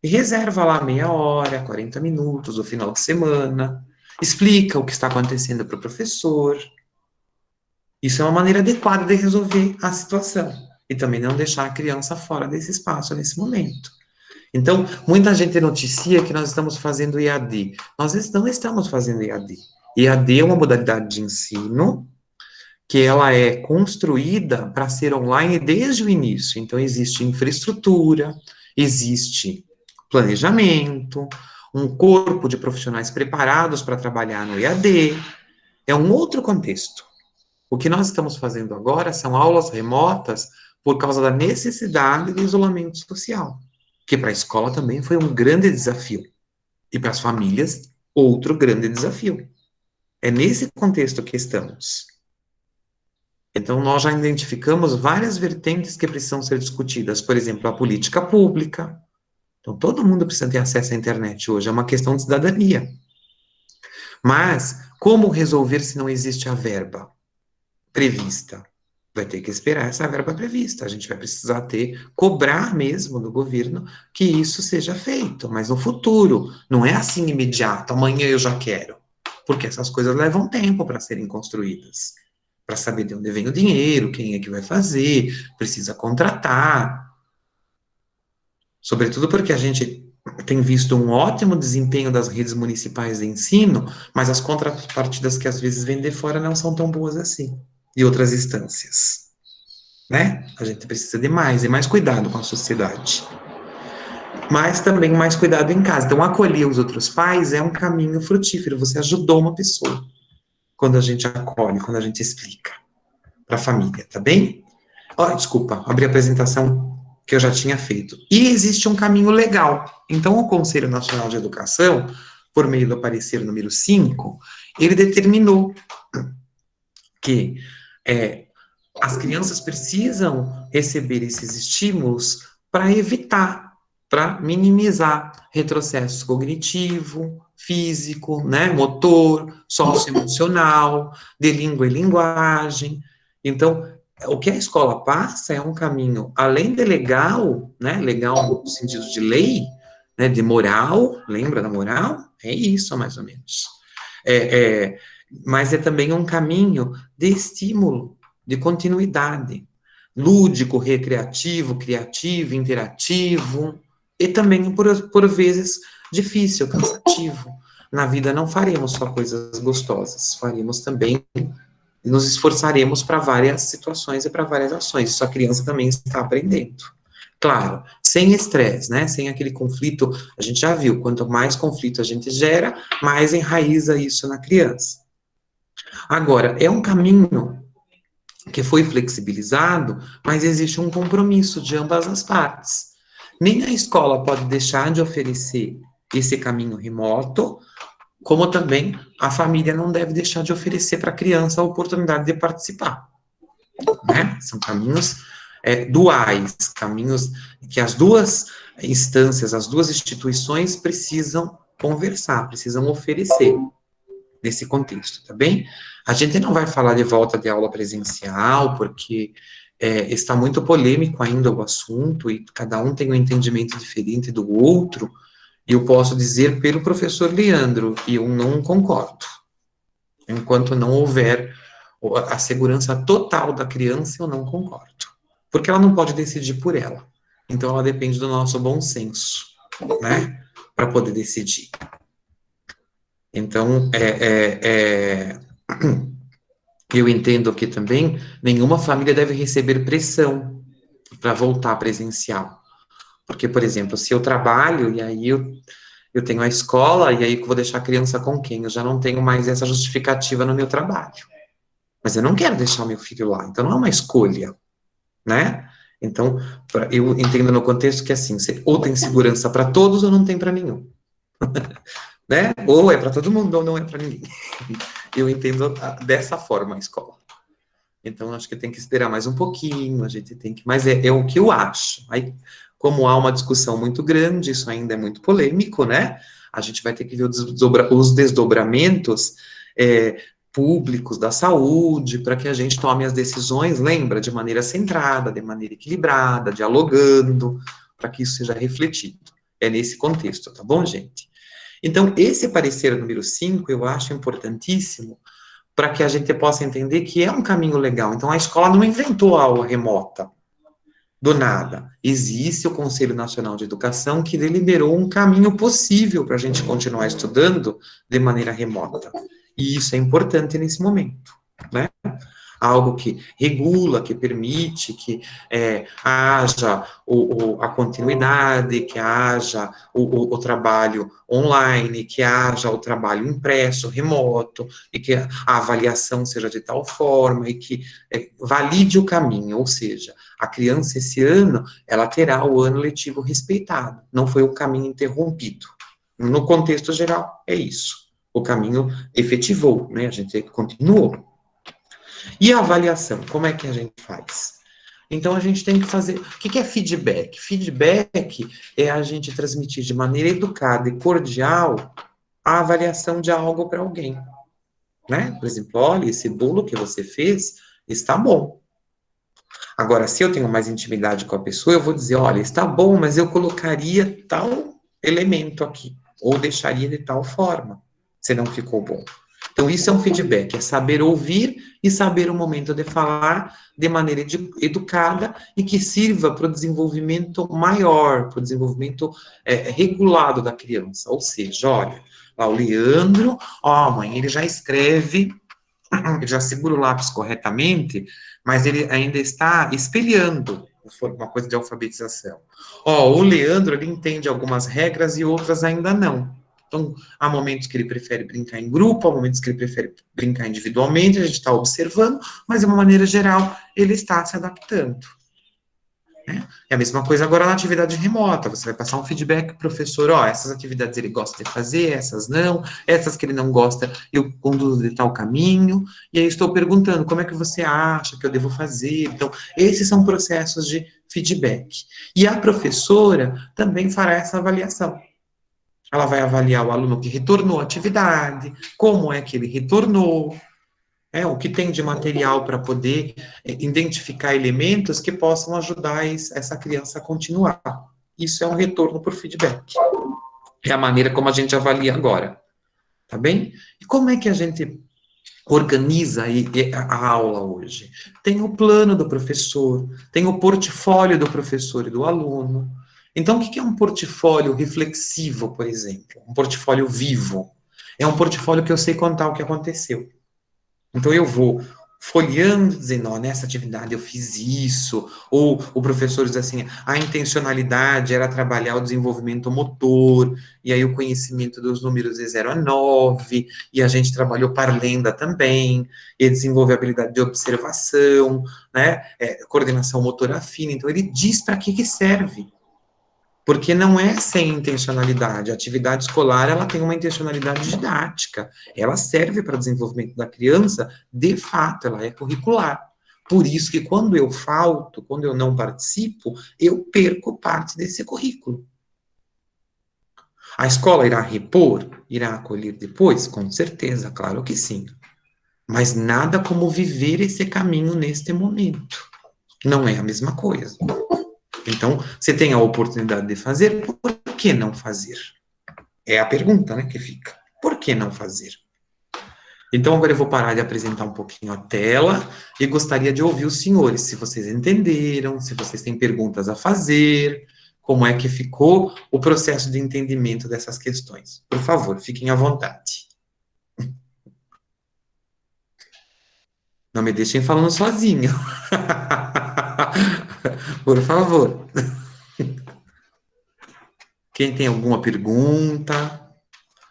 Speaker 1: E reserva lá meia hora, 40 minutos, o final de semana. Explica o que está acontecendo para o professor. Isso é uma maneira adequada de resolver a situação. E também não deixar a criança fora desse espaço nesse momento. Então, muita gente noticia que nós estamos fazendo EAD. Nós não estamos fazendo EAD. EAD é uma modalidade de ensino que ela é construída para ser online desde o início. Então, existe infraestrutura, existe planejamento, um corpo de profissionais preparados para trabalhar no EAD. É um outro contexto. O que nós estamos fazendo agora são aulas remotas por causa da necessidade de isolamento social, que para a escola também foi um grande desafio, e para as famílias, outro grande desafio. É nesse contexto que estamos. Então, nós já identificamos várias vertentes que precisam ser discutidas, por exemplo, a política pública. Então, todo mundo precisa ter acesso à internet hoje, é uma questão de cidadania. Mas, como resolver se não existe a verba prevista? Vai ter que esperar essa verba prevista. A gente vai precisar cobrar mesmo do governo que isso seja feito, mas no futuro, não é assim imediato, amanhã eu já quero, porque essas coisas levam tempo para serem construídas. para saber de onde vem o dinheiro, quem é que vai fazer, precisa contratar. Sobretudo porque a gente tem visto um ótimo desempenho das redes municipais de ensino, mas as contrapartidas que às vezes vêm de fora não são tão boas assim, e outras instâncias, né? A gente precisa de mais, e mais cuidado com a sociedade. Mas também mais cuidado em casa. Então, acolher os outros pais é um caminho frutífero, você ajudou uma pessoa, quando a gente acolhe, quando a gente explica para a família, tá bem? Oh, desculpa, abri a apresentação que eu já tinha feito. E existe um caminho legal. Então, o Conselho Nacional de Educação, por meio do parecer número 5, ele determinou que as crianças precisam receber esses estímulos para evitar, para minimizar retrocesso cognitivo, físico, né, motor, socioemocional, de língua e linguagem. Então, o que a escola passa é um caminho, além de legal, né, legal no sentido de lei, né, de moral, lembra da moral? É isso, mais ou menos. Mas é também um caminho de estímulo, de continuidade, lúdico, recreativo, criativo, interativo, e também, por vezes, difícil, cansativo. Na vida não faremos só coisas gostosas, faremos também, nos esforçaremos para várias situações e para várias ações. Isso a criança também está aprendendo. Claro, sem estresse, né? Sem aquele conflito, a gente já viu, quanto mais conflito a gente gera, mais enraiza isso na criança. Agora, é um caminho que foi flexibilizado, mas existe um compromisso de ambas as partes. Nem a escola pode deixar de oferecer esse caminho remoto, como também a família não deve deixar de oferecer para a criança a oportunidade de participar, né? São caminhos duais, caminhos que as duas instâncias, as duas instituições precisam conversar, precisam oferecer nesse contexto, tá bem? A gente não vai falar de volta de aula presencial, porque está muito polêmico ainda o assunto, e cada um tem um entendimento diferente do outro, e eu posso dizer pelo professor Leandro, que eu não concordo. Enquanto não houver a segurança total da criança, eu não concordo. Porque ela não pode decidir por ela. Então, ela depende do nosso bom senso, né? Para poder decidir. Então, eu entendo que também nenhuma família deve receber pressão para voltar presencial. Porque, por exemplo, se eu trabalho e aí eu tenho a escola e aí eu vou deixar a criança com quem? Eu já não tenho mais essa justificativa no meu trabalho. Mas eu não quero deixar o meu filho lá, então não é uma escolha, né? Então, eu entendo no contexto que assim, ou tem segurança para todos ou não tem para nenhum. Né? Ou é para todo mundo ou não é para ninguém. Eu entendo dessa forma a escola. Então, acho que tem que esperar mais um pouquinho, a gente tem que... Mas é o que eu acho. Aí, como há uma discussão muito grande, isso ainda é muito polêmico, né? A gente vai ter que ver os desdobramentos públicos da saúde, para que a gente tome as decisões, lembra, de maneira centrada, de maneira equilibrada, dialogando, para que isso seja refletido. É nesse contexto, tá bom, gente? Então, esse parecer número 5, eu acho importantíssimo para que a gente possa entender que é um caminho legal. Então, a escola não inventou a aula remota do nada. Existe o Conselho Nacional de Educação que deliberou um caminho possível para a gente continuar estudando de maneira remota. E isso é importante nesse momento, né? Algo que regula, que permite que haja a continuidade, que haja o trabalho online, que haja o trabalho impresso, remoto, e que a avaliação seja de tal forma, e que valide o caminho, ou seja, a criança esse ano, ela terá o ano letivo respeitado, não foi o caminho interrompido. No contexto geral, é isso. O caminho efetivou, né? A gente continuou. E a avaliação, como é que a gente faz? Então, a gente tem que fazer... O que é feedback? Feedback é a gente transmitir de maneira educada e cordial a avaliação de algo para alguém, né? Por exemplo, olha, esse bolo que você fez está bom. Agora, se eu tenho mais intimidade com a pessoa, eu vou dizer, olha, está bom, mas eu colocaria tal elemento aqui, ou deixaria de tal forma, se não ficou bom. Então, isso é um feedback, é saber ouvir e saber o momento de falar de maneira educada e que sirva para o desenvolvimento maior, para o desenvolvimento regulado da criança. Ou seja, olha, lá o Leandro, ó, mãe, ele já escreve, ele já segura o lápis corretamente, mas ele ainda está espelhando uma coisa de alfabetização. Ó, o Leandro, ele entende algumas regras e outras ainda não. Então, há momentos que ele prefere brincar em grupo, há momentos que ele prefere brincar individualmente, a gente está observando, mas de uma maneira geral, ele está se adaptando. Né? É a mesma coisa agora na atividade remota, você vai passar um feedback para o professor, ó, essas atividades ele gosta de fazer, essas não, essas que ele não gosta, eu conduzo de tal caminho, e aí estou perguntando, como é que você acha que eu devo fazer? Então, esses são processos de feedback. E a professora também fará essa avaliação. Ela vai avaliar o aluno que retornou à atividade, como é que ele retornou, o que tem de material para poder identificar elementos que possam ajudar essa criança a continuar. Isso é um retorno por feedback. É a maneira como a gente avalia agora. Tá bem? E como é que a gente organiza a aula hoje? Tem o plano do professor, tem o portfólio do professor e do aluno. Então, o que é um portfólio reflexivo, por exemplo? Um portfólio vivo. É um portfólio que eu sei contar o que aconteceu. Então, eu vou folheando, dizendo, ó, nessa atividade eu fiz isso, ou o professor diz assim, a intencionalidade era trabalhar o desenvolvimento motor, e aí o conhecimento dos números de 0 a 9, e a gente trabalhou parlenda também, e desenvolveu a habilidade de observação, né, coordenação motora fina, então ele diz para que serve. Porque não é sem intencionalidade. A atividade escolar, ela tem uma intencionalidade didática. Ela serve para o desenvolvimento da criança, de fato, ela é curricular. Por isso que quando eu falto, quando eu não participo, eu perco parte desse currículo. A escola irá repor? Irá acolher depois? Com certeza, claro que sim. Mas nada como viver esse caminho neste momento. Não é a mesma coisa. Então, você tem a oportunidade de fazer, por que não fazer? É a pergunta, né, que fica. Por que não fazer? Então, agora eu vou parar de apresentar um pouquinho a tela e gostaria de ouvir os senhores, se vocês entenderam, se vocês têm perguntas a fazer, como é que ficou o processo de entendimento dessas questões. Por favor, fiquem à vontade. Não me deixem falando sozinho. Por favor. Quem tem alguma pergunta?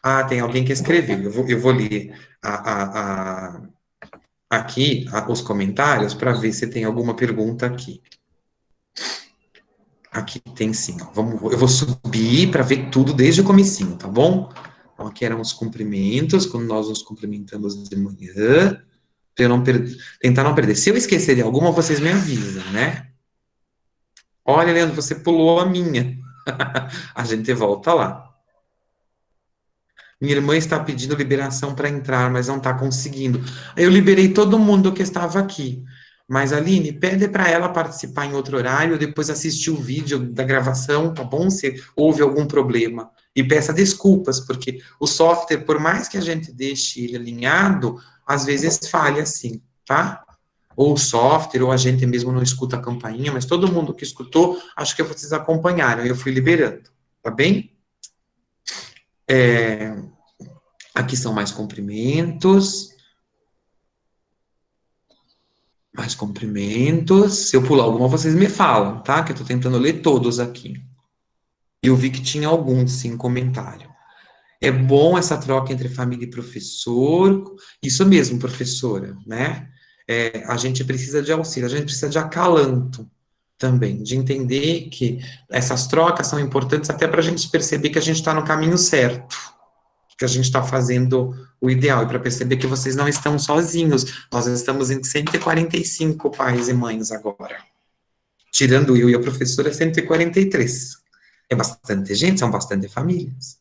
Speaker 1: Ah, tem alguém que escreveu. Eu vou ler aqui os comentários para ver se tem alguma pergunta aqui. Aqui tem sim. Ó. Eu vou subir para ver tudo desde o comecinho, tá bom? Então, aqui eram os cumprimentos, quando nós nos cumprimentamos de manhã, para eu não tentar não perder. Se eu esquecer de alguma, vocês me avisam, né? Olha, Leandro, você pulou a minha. A gente volta lá. Minha irmã está pedindo liberação para entrar, mas não está conseguindo. Eu liberei todo mundo que estava aqui. Mas, Aline, pede para ela participar em outro horário, depois assistir o vídeo da gravação, tá bom? Se houve algum problema. E peça desculpas, porque o software, por mais que a gente deixe ele alinhado, às vezes falha assim, tá? Ou o software, ou a gente mesmo não escuta a campainha, mas todo mundo que escutou, acho que vocês acompanharam, eu fui liberando, tá bem? Aqui são mais cumprimentos. Mais cumprimentos. Se eu pular alguma, vocês me falam, tá? Que eu tô tentando ler todos aqui. Eu vi que tinha alguns, sim, comentário. É bom essa troca entre família e professor. Isso mesmo, professora, né? A gente precisa de auxílio, a gente precisa de acalanto também, de entender que essas trocas são importantes até para a gente perceber que a gente está no caminho certo, que a gente está fazendo o ideal, e para perceber que vocês não estão sozinhos, nós estamos em 145 pais e mães agora, tirando eu e a professora, 143. É bastante gente, são bastante famílias.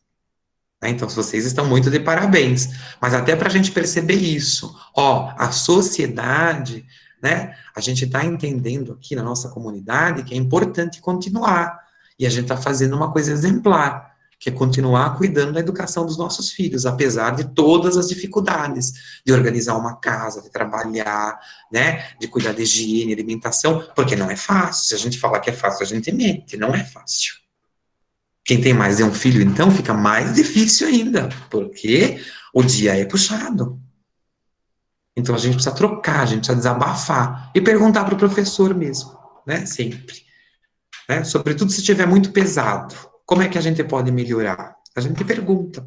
Speaker 1: Né? Então, vocês estão muito de parabéns, mas até para a gente perceber isso, a sociedade, né, a gente está entendendo aqui na nossa comunidade que é importante continuar, e a gente está fazendo uma coisa exemplar, que é continuar cuidando da educação dos nossos filhos, apesar de todas as dificuldades, de organizar uma casa, de trabalhar, né, de cuidar de higiene, alimentação, porque não é fácil. Se a gente falar que é fácil, a gente mente, não é fácil. Quem tem mais de um filho, então, fica mais difícil ainda, porque o dia é puxado. Então, a gente precisa trocar, a gente precisa desabafar e perguntar para o professor mesmo, né, sempre. Né? Sobretudo se estiver muito pesado. Como é que a gente pode melhorar? A gente pergunta.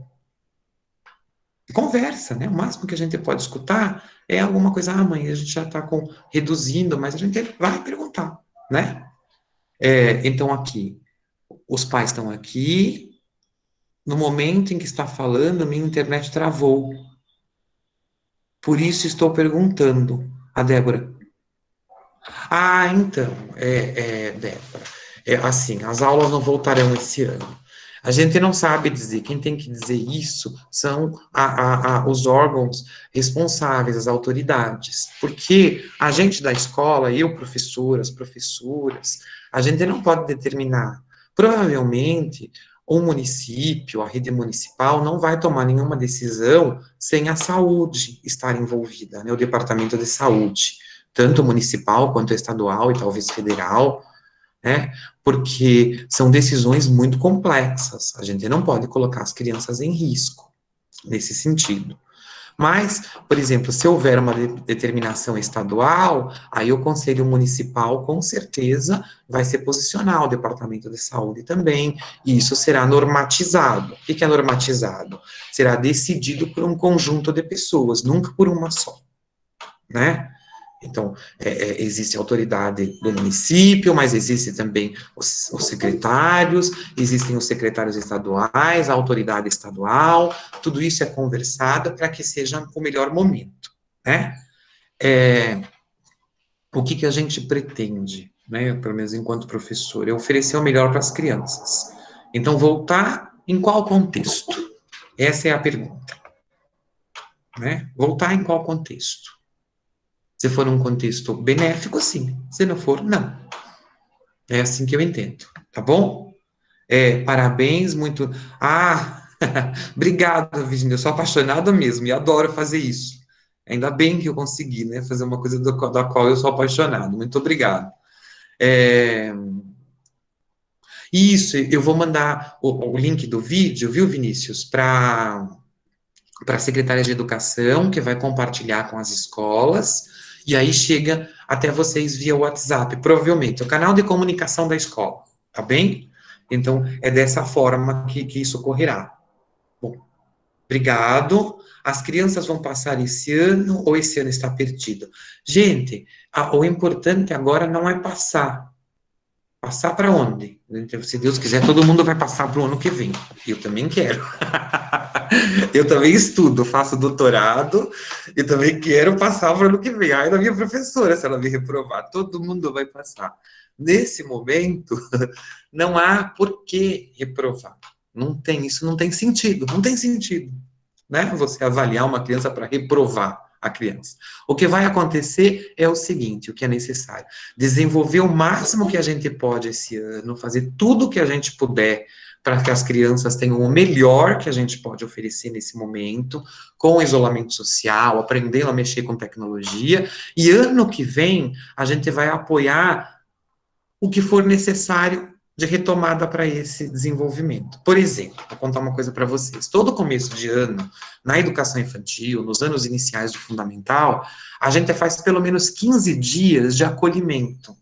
Speaker 1: Conversa, né? O máximo que a gente pode escutar é alguma coisa, mãe, a gente já está reduzindo, mas a gente vai perguntar, né? Então, aqui, os pais estão aqui, no momento em que está falando, minha internet travou. Por isso estou perguntando. A Débora. Ah, então, Débora, assim, as aulas não voltarão esse ano. A gente não sabe dizer, quem tem que dizer isso são os órgãos responsáveis, as autoridades, porque a gente da escola, eu, professora, as professoras, a gente não pode determinar. Provavelmente, o município, a rede municipal, não vai tomar nenhuma decisão sem a saúde estar envolvida, né, o departamento de saúde, tanto municipal quanto estadual e talvez federal, né? Porque são decisões muito complexas. A gente não pode colocar as crianças em risco nesse sentido. Mas, por exemplo, se houver uma determinação estadual, aí o Conselho Municipal, com certeza, vai se posicionar, o Departamento de Saúde também, e isso será normatizado. O que é normatizado? Será decidido por um conjunto de pessoas, nunca por uma só, né? Então, existe a autoridade do município, mas existe também os secretários, existem os secretários estaduais, a autoridade estadual, tudo isso é conversado para que seja o melhor momento, né? O que a gente pretende, né, pelo menos enquanto professor, é oferecer o melhor para as crianças. Então, voltar em qual contexto? Essa é a pergunta, né? Voltar em qual contexto? Se for um contexto benéfico, sim. Se não for, não. É assim que eu entendo, tá bom? Parabéns, muito. Ah, obrigado, Virginia. Eu sou apaixonada mesmo e adoro fazer isso. Ainda bem que eu consegui, né? Fazer uma coisa da qual eu sou apaixonado. Muito obrigado. Isso, eu vou mandar o link do vídeo, viu, Vinícius, para a secretária de Educação, que vai compartilhar com as escolas, e aí chega até vocês via WhatsApp, provavelmente, o canal de comunicação da escola, tá bem? Então, é dessa forma que isso ocorrerá. Bom, obrigado. As crianças vão passar esse ano, ou esse ano está perdido? Gente, o importante agora não é passar. Passar para onde? Então, se Deus quiser, todo mundo vai passar para o ano que vem. Eu também quero. Eu também estudo, faço doutorado e também quero passar para o ano que vem. Ai, da minha professora, se ela me reprovar, todo mundo vai passar. Nesse momento, não há por que reprovar. Não tem, isso não tem sentido, não tem sentido, né? Você avaliar uma criança para reprovar a criança. O que vai acontecer é o seguinte, o que é necessário, desenvolver o máximo que a gente pode esse ano, fazer tudo o que a gente puder para que as crianças tenham o melhor que a gente pode oferecer nesse momento, com isolamento social, aprendendo a mexer com tecnologia, e ano que vem a gente vai apoiar o que for necessário de retomada para esse desenvolvimento. Por exemplo, vou contar uma coisa para vocês. Todo começo de ano, na educação infantil, nos anos iniciais do fundamental, a gente faz pelo menos 15 dias de acolhimento.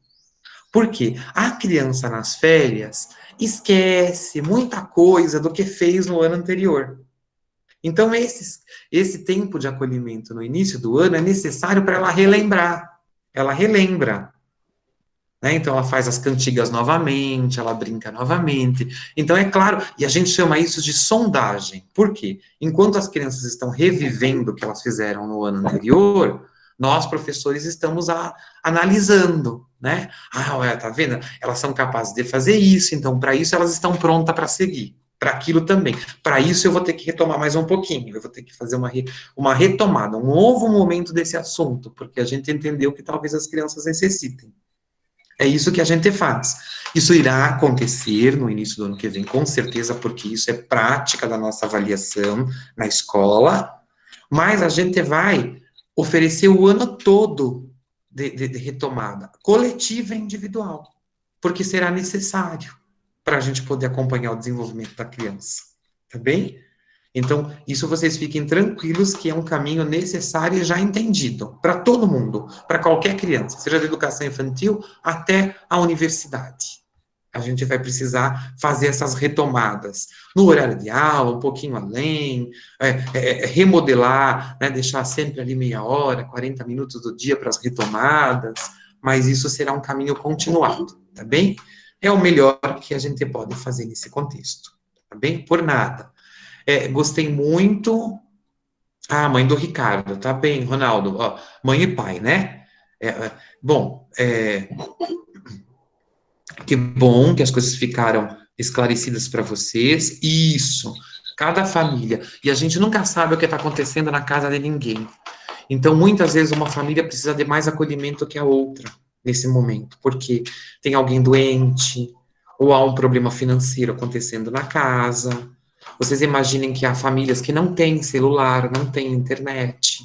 Speaker 1: Por quê? A criança nas férias esquece muita coisa do que fez no ano anterior. Então, esse tempo de acolhimento no início do ano é necessário para ela relembrar. Ela relembra. Né? Então, ela faz as cantigas novamente, ela brinca novamente. Então, é claro, e a gente chama isso de sondagem. Por quê? Enquanto as crianças estão revivendo o que elas fizeram no ano anterior, nós, professores, estamos analisando, né? Ah, olha, tá vendo? Elas são capazes de fazer isso, então, para isso, elas estão prontas para seguir. Para aquilo também. Para isso, eu vou ter que retomar mais um pouquinho, eu vou ter que fazer uma retomada, um novo momento desse assunto, porque a gente entendeu que talvez as crianças necessitem. É isso que a gente faz. Isso irá acontecer no início do ano que vem, com certeza, porque isso é prática da nossa avaliação na escola, mas a gente vai oferecer o ano todo de retomada, coletiva e individual, porque será necessário para a gente poder acompanhar o desenvolvimento da criança, tá bem? Então, isso vocês fiquem tranquilos que é um caminho necessário e já entendido para todo mundo, para qualquer criança, seja da educação infantil até a universidade. A gente vai precisar fazer essas retomadas no horário de aula, um pouquinho além, remodelar, né, deixar sempre ali meia hora, 40 minutos do dia para as retomadas, mas isso será um caminho continuado, tá bem? É o melhor que a gente pode fazer nesse contexto, tá bem? Por nada. Gostei muito. Ah, mãe do Ricardo, tá bem, Ronaldo. Ó, mãe e pai, né? Bom, que bom que as coisas ficaram esclarecidas para vocês. Isso, cada família. E a gente nunca sabe o que está acontecendo na casa de ninguém. Então, muitas vezes, uma família precisa de mais acolhimento que a outra nesse momento, porque tem alguém doente, ou há um problema financeiro acontecendo na casa. Vocês imaginem que há famílias que não têm celular, não têm internet,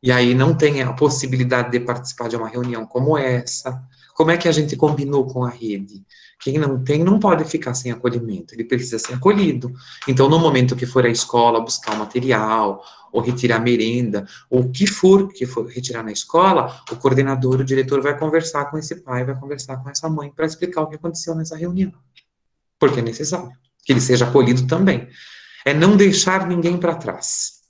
Speaker 1: e aí não tem a possibilidade de participar de uma reunião como essa. Como é que a gente combinou com a rede? Quem não tem não pode ficar sem acolhimento, ele precisa ser acolhido. Então, no momento que for à escola buscar o material, ou retirar merenda, ou o que for retirar na escola, o coordenador, o diretor vai conversar com esse pai, vai conversar com essa mãe para explicar o que aconteceu nessa reunião. Porque é necessário que ele seja acolhido também. É não deixar ninguém para trás.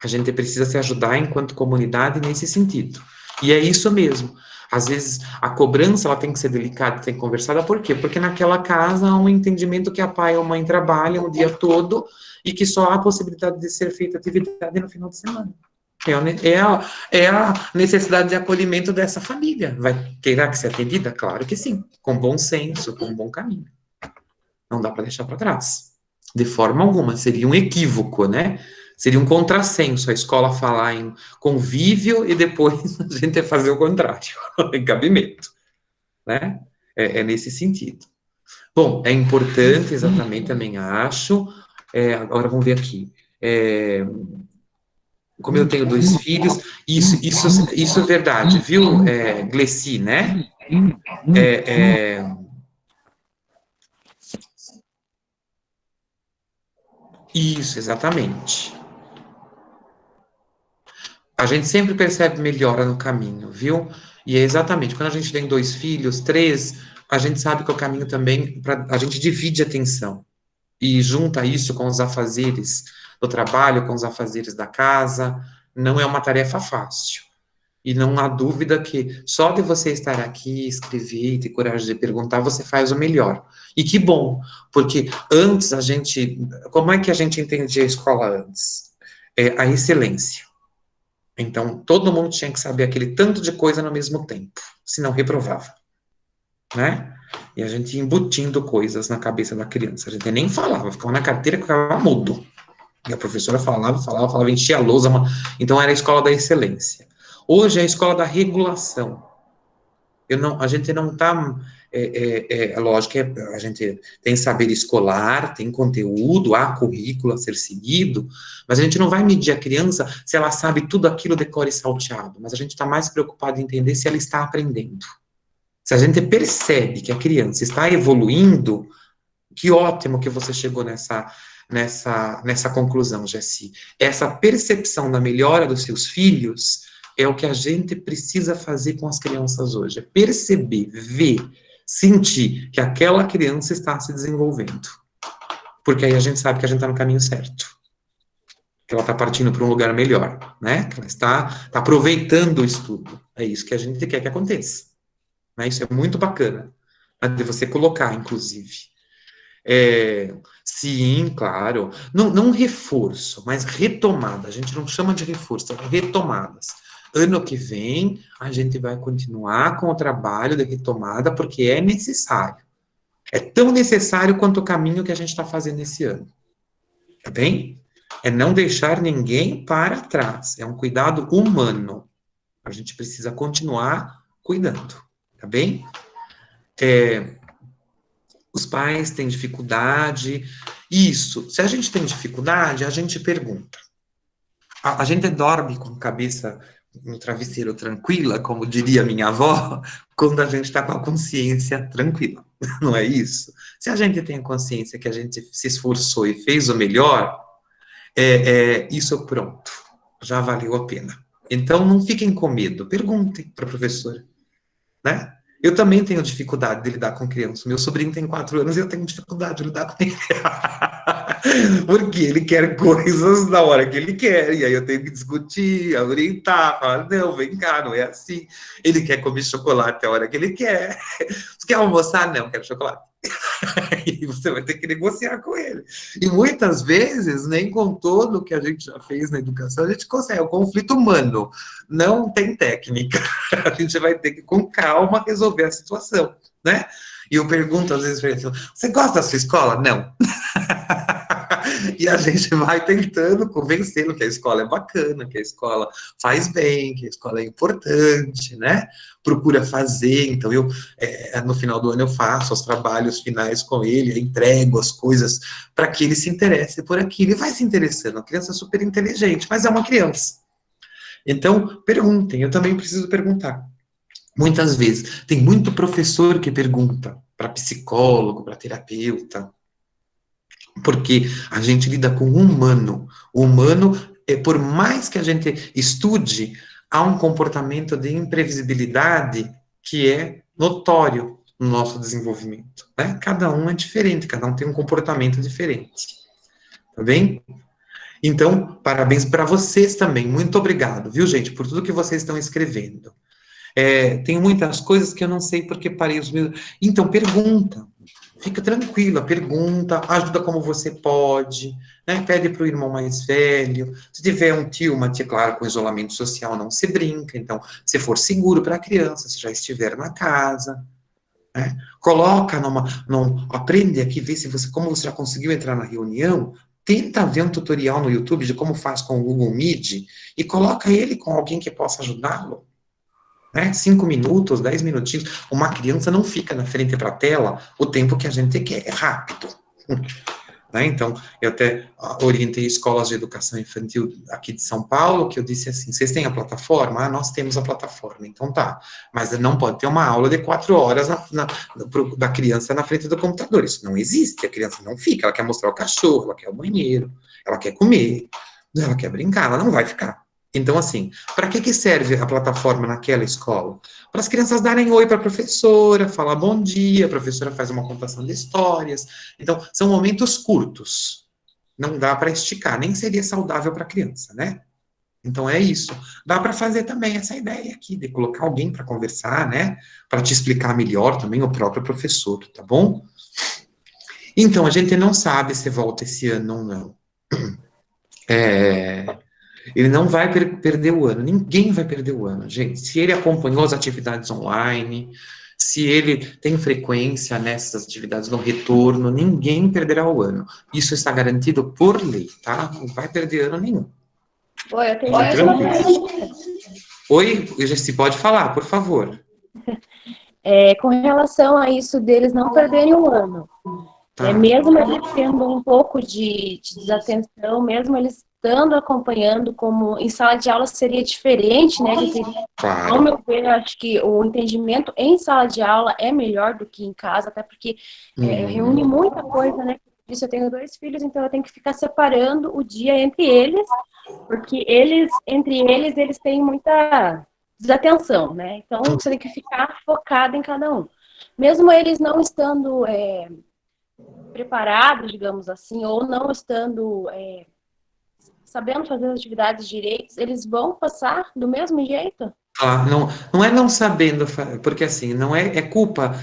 Speaker 1: A gente precisa se ajudar enquanto comunidade nesse sentido. E é isso mesmo. Às vezes, a cobrança ela tem que ser delicada, tem que ser conversada. Por quê? Porque naquela casa há um entendimento que a pai ou a mãe trabalham o dia todo e que só há a possibilidade de ser feita atividade no final de semana. É a necessidade de acolhimento dessa família. Vai querer que seja atendida? Claro que sim. Com bom senso, com um bom caminho. Não dá para deixar para trás. De forma alguma. Seria um equívoco, né? Seria um contrassenso a escola falar em convívio e depois a gente fazer o contrário, em cabimento, né? É nesse sentido. Bom, é importante, exatamente, também acho. Agora vamos ver aqui. Como eu tenho 2 filhos, isso é verdade, viu, Glessi, né? Isso, exatamente. A gente sempre percebe melhora no caminho, viu? E é exatamente, quando a gente tem 2 filhos, 3, a gente sabe que o caminho também, a gente divide a atenção e junta isso com os afazeres do trabalho, com os afazeres da casa, não é uma tarefa fácil. E não há dúvida que só de você estar aqui, escrever e ter coragem de perguntar, você faz o melhor. E que bom, porque antes como é que a gente entendia a escola antes? A excelência. Então, todo mundo tinha que saber aquele tanto de coisa no mesmo tempo, senão reprovava, né? E a gente ia embutindo coisas na cabeça da criança. A gente nem falava, ficava na carteira e ficava mudo. E a professora falava, enchia a lousa. Então, era a escola da excelência. Hoje é a escola da regulação. A gente não está... lógico que a gente tem saber escolar, tem conteúdo, há currículo a ser seguido, mas a gente não vai medir a criança se ela sabe tudo aquilo de cor e salteado, mas a gente está mais preocupado em entender se ela está aprendendo. Se a gente percebe que a criança está evoluindo, que ótimo que você chegou nessa conclusão, Jessi. Essa percepção da melhora dos seus filhos é o que a gente precisa fazer com as crianças hoje. É perceber, ver, sentir que aquela criança está se desenvolvendo. Porque aí a gente sabe que a gente está no caminho certo. Que ela está partindo para um lugar melhor, né? Que ela está aproveitando o estudo. É isso que a gente quer que aconteça. Né? Isso é muito bacana. De você colocar, inclusive. Sim, claro. Não reforço, mas retomada. A gente não chama de reforço, é retomadas. Ano que vem, a gente vai continuar com o trabalho de retomada, porque é necessário. É tão necessário quanto o caminho que a gente está fazendo esse ano. Tá bem? É não deixar ninguém para trás. É um cuidado humano. A gente precisa continuar cuidando. tá bem? Os pais têm dificuldade, isso, se a gente tem dificuldade, a gente pergunta. A gente dorme com a cabeça no travesseiro tranquila, como diria minha avó, quando a gente está com a consciência tranquila, não é isso? Se a gente tem a consciência que a gente se esforçou e fez o melhor, isso pronto, já valeu a pena. Então, não fiquem com medo, perguntem para a professora, né? Eu também tenho dificuldade de lidar com criança. Meu sobrinho tem 4 anos e eu tenho dificuldade de lidar com ele. Porque ele quer coisas na hora que ele quer, e aí eu tenho que discutir, orientar, falar, não, vem cá, não é assim. Ele quer comer chocolate a hora que ele quer. Você quer almoçar? Não, quero chocolate. E você vai ter que negociar com ele. E muitas vezes, nem com todo o que a gente já fez na educação, a gente consegue. É um conflito humano, não tem técnica. A gente vai ter que, com calma, resolver a situação, né? E eu pergunto às vezes para ele, você gosta da sua escola? Não. E a gente vai tentando convencê-lo que a escola é bacana, que a escola faz bem, que a escola é importante, né? Procura fazer, então no final do ano eu faço os trabalhos finais com ele, entrego as coisas para que ele se interesse por aquilo, e vai se interessando, a criança é super inteligente, mas é uma criança. Então, perguntem, eu também preciso perguntar. Muitas vezes, tem muito professor que pergunta para psicólogo, para terapeuta, porque a gente lida com o humano. O humano, por mais que a gente estude, há um comportamento de imprevisibilidade que é notório no nosso desenvolvimento, né? Cada um é diferente, cada um tem um comportamento diferente, tá bem? Então, parabéns para vocês também, muito obrigado, viu, gente, por tudo que vocês estão escrevendo. Tem muitas coisas que eu não sei porque parei os meus... Então, pergunta. Fica tranquila, pergunta, ajuda como você pode, né? Pede para o irmão mais velho. Se tiver um tio, uma tia, claro, com isolamento social não se brinca. Então, se for seguro para a criança, se já estiver na casa, né? Coloca aprende aqui, vê se você, como você já conseguiu entrar na reunião, tenta ver um tutorial no YouTube de como faz com o Google Meet e coloca ele com alguém que possa ajudá-lo. Né? 5 minutos, 10 minutinhos. Uma criança não fica na frente para a tela o tempo que a gente quer, é rápido. Né? Então, eu até orientei escolas de educação infantil aqui de São Paulo, que eu disse assim, vocês têm a plataforma? Ah, nós temos a plataforma, então tá. Mas não pode ter uma aula de 4 horas da criança na frente do computador. Isso não existe, a criança não fica, ela quer mostrar o cachorro, ela quer o banheiro, ela quer comer, ela quer brincar, ela não vai ficar. Então, assim, para que serve a plataforma naquela escola? Para as crianças darem oi para a professora, falar bom dia, a professora faz uma contação de histórias. Então, são momentos curtos. Não dá para esticar, nem seria saudável para a criança, né? Então, é isso. Dá para fazer também essa ideia aqui, de colocar alguém para conversar, né? Para te explicar melhor também, o próprio professor, tá bom? Então, a gente não sabe se volta esse ano ou não. Ele não vai perder o ano, ninguém vai perder o ano, gente. Se ele acompanhou as atividades online, se ele tem frequência nessas atividades no retorno, ninguém perderá o ano. Isso está garantido por lei, tá? Não vai perder ano nenhum.
Speaker 2: Oi, eu tenho
Speaker 1: Fique
Speaker 2: mais uma
Speaker 1: tranquilo.
Speaker 2: pergunta.
Speaker 1: Oi, se pode falar, por favor.
Speaker 2: Com relação a isso deles não perderem o ano.
Speaker 1: Tá.
Speaker 2: Mesmo eles tendo um pouco de desatenção, mesmo eles estando acompanhando, como em sala de aula seria diferente, né?
Speaker 1: Claro.
Speaker 2: Ao meu ver, eu acho que o entendimento em sala de aula é melhor do que em casa, até porque reúne muita coisa, né? Isso, eu tenho 2 filhos, então eu tenho que ficar separando o dia entre eles, porque entre eles têm muita desatenção, né? Então você tem que ficar focado em cada um. Mesmo eles não estando preparados, digamos assim, ou não estando sabendo fazer as atividades direitos, eles vão passar do mesmo jeito?
Speaker 1: Ah, não é não sabendo, porque assim, não é culpa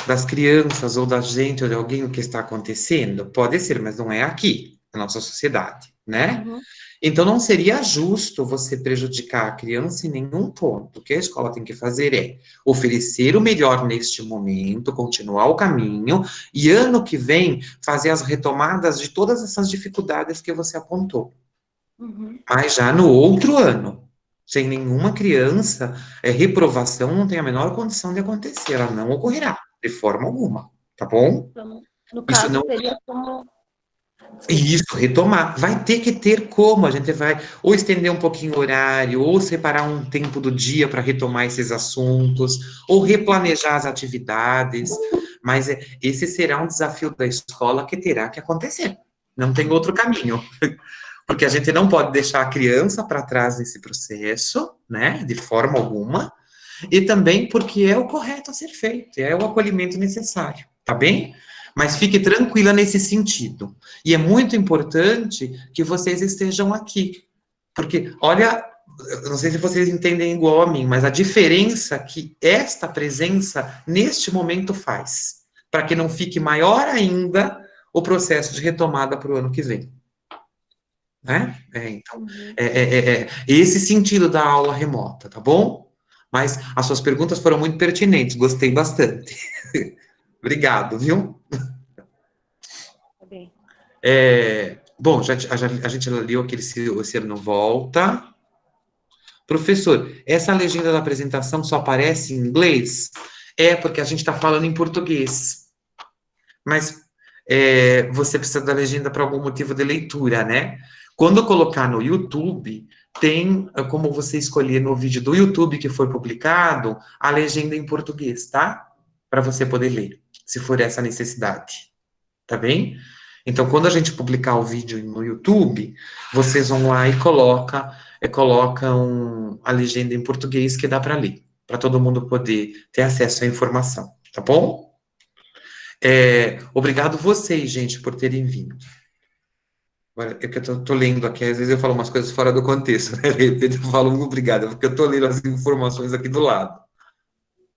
Speaker 1: das crianças ou da gente ou de alguém o que está acontecendo, pode ser, mas não é aqui, na nossa sociedade, né?
Speaker 2: Uhum.
Speaker 1: Então não seria justo você prejudicar a criança em nenhum ponto. O que a escola tem que fazer é oferecer o melhor neste momento, continuar o caminho, e ano que vem fazer as retomadas de todas essas dificuldades que você apontou.
Speaker 2: Uhum.
Speaker 1: Mas já no outro ano. sem nenhuma criança, reprovação não tem a menor condição de acontecer, ela não ocorrerá, de forma alguma, tá bom?
Speaker 2: Então, no
Speaker 1: Isso
Speaker 2: caso,
Speaker 1: não.
Speaker 2: teria como...
Speaker 1: E
Speaker 2: Desculpa.
Speaker 1: isso, retomar. Vai ter que ter como. A gente vai ou estender um pouquinho o horário, ou separar um tempo do dia para retomar esses assuntos, ou replanejar as atividades. Mas esse será um desafio da escola que terá que acontecer. Não tem outro caminho. Porque a gente não pode deixar a criança para trás nesse processo, né? De forma alguma. E também porque é o correto a ser feito, é o acolhimento necessário, tá bem? Mas fique tranquila nesse sentido. E é muito importante que vocês estejam aqui. Porque, olha, não sei se vocês entendem igual a mim, mas a diferença que esta presença neste momento faz, para que não fique maior ainda o processo de retomada para o ano que vem. Né? Então,
Speaker 2: Uhum.
Speaker 1: esse sentido da aula remota, tá bom? Mas as suas perguntas foram muito pertinentes, gostei bastante. Obrigado, viu?
Speaker 2: Tá bem.
Speaker 1: Bom, a gente leu aquele Se o Ser Não Volta. Professor, essa legenda da apresentação só aparece em inglês? É, porque a gente está falando em português. Mas você precisa da legenda para algum motivo de leitura, né? Quando colocar no YouTube, tem como você escolher no vídeo do YouTube que foi publicado, a legenda em português, tá? Para você poder ler, se for essa necessidade, tá bem? Então, quando a gente publicar o vídeo no YouTube, vocês vão lá e colocam a legenda em português que dá para ler, para todo mundo poder ter acesso à informação, tá bom? Obrigado vocês, gente, por terem vindo. Agora, é que eu tô lendo aqui, às vezes eu falo umas coisas fora do contexto, né? De repente eu falo obrigado, porque eu tô lendo as informações aqui do lado.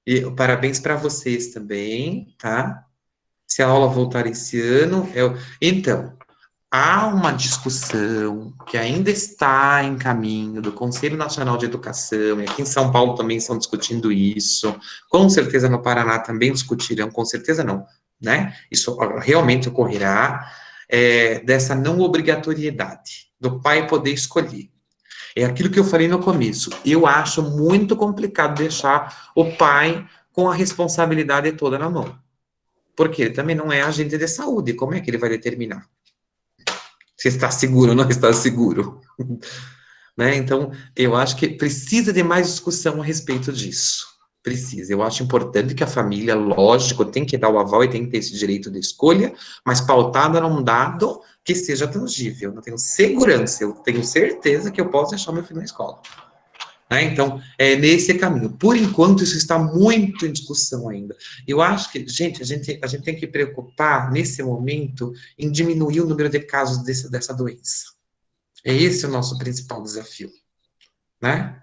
Speaker 1: E parabéns para vocês também, tá? Se a aula voltar esse ano, então, há uma discussão que ainda está em caminho do Conselho Nacional de Educação, e aqui em São Paulo também estão discutindo isso, com certeza no Paraná também discutirão, com certeza não, né? Isso realmente ocorrerá, dessa não obrigatoriedade, do pai poder escolher. É aquilo que eu falei no começo, eu acho muito complicado deixar o pai com a responsabilidade toda na mão, porque ele também não é agente de saúde, como é que ele vai determinar se está seguro ou não está seguro? Né? Então, eu acho que precisa de mais discussão a respeito disso. Precisa. Eu acho importante que a família, lógico, tem que dar o aval e tem que ter esse direito de escolha, mas pautada num dado que seja tangível. Eu tenho segurança, eu tenho certeza que eu posso deixar meu filho na escola. Né? Então, é nesse caminho. Por enquanto, isso está muito em discussão ainda. Eu acho que, gente, a gente tem que preocupar, nesse momento, em diminuir o número de casos dessa doença. É esse o nosso principal desafio, né?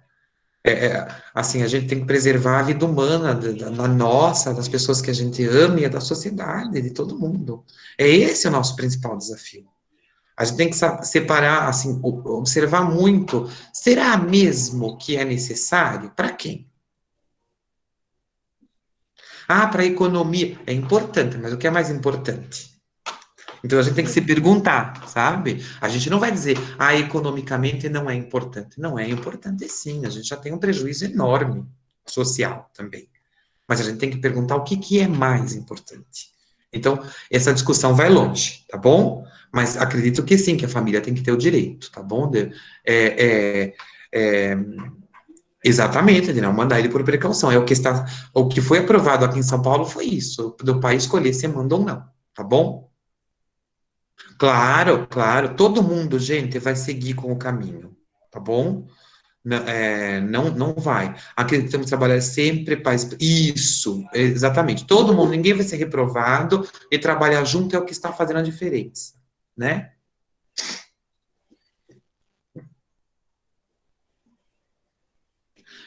Speaker 1: Assim, a gente tem que preservar a vida humana, da nossa, das pessoas que a gente ama e da sociedade, de todo mundo. É esse o nosso principal desafio. A gente tem que separar, assim, observar muito. Será mesmo que é necessário? Para quem? Ah, para a economia. É importante, mas o que é mais importante? Então a gente tem que se perguntar, sabe? A gente não vai dizer, economicamente não é importante. Não é importante sim, a gente já tem um prejuízo enorme social também. Mas a gente tem que perguntar o que é mais importante. Então, essa discussão vai longe, tá bom? Mas acredito que sim, que a família tem que ter o direito, tá bom? Exatamente, de não mandar ele por precaução. O que foi aprovado aqui em São Paulo foi isso, do pai escolher se manda ou não, tá bom? Claro, claro, todo mundo, gente, vai seguir com o caminho, tá bom? Não vai. Acreditamos trabalhar sempre para isso, exatamente. Todo mundo, ninguém vai ser reprovado e trabalhar junto é o que está fazendo a diferença, né?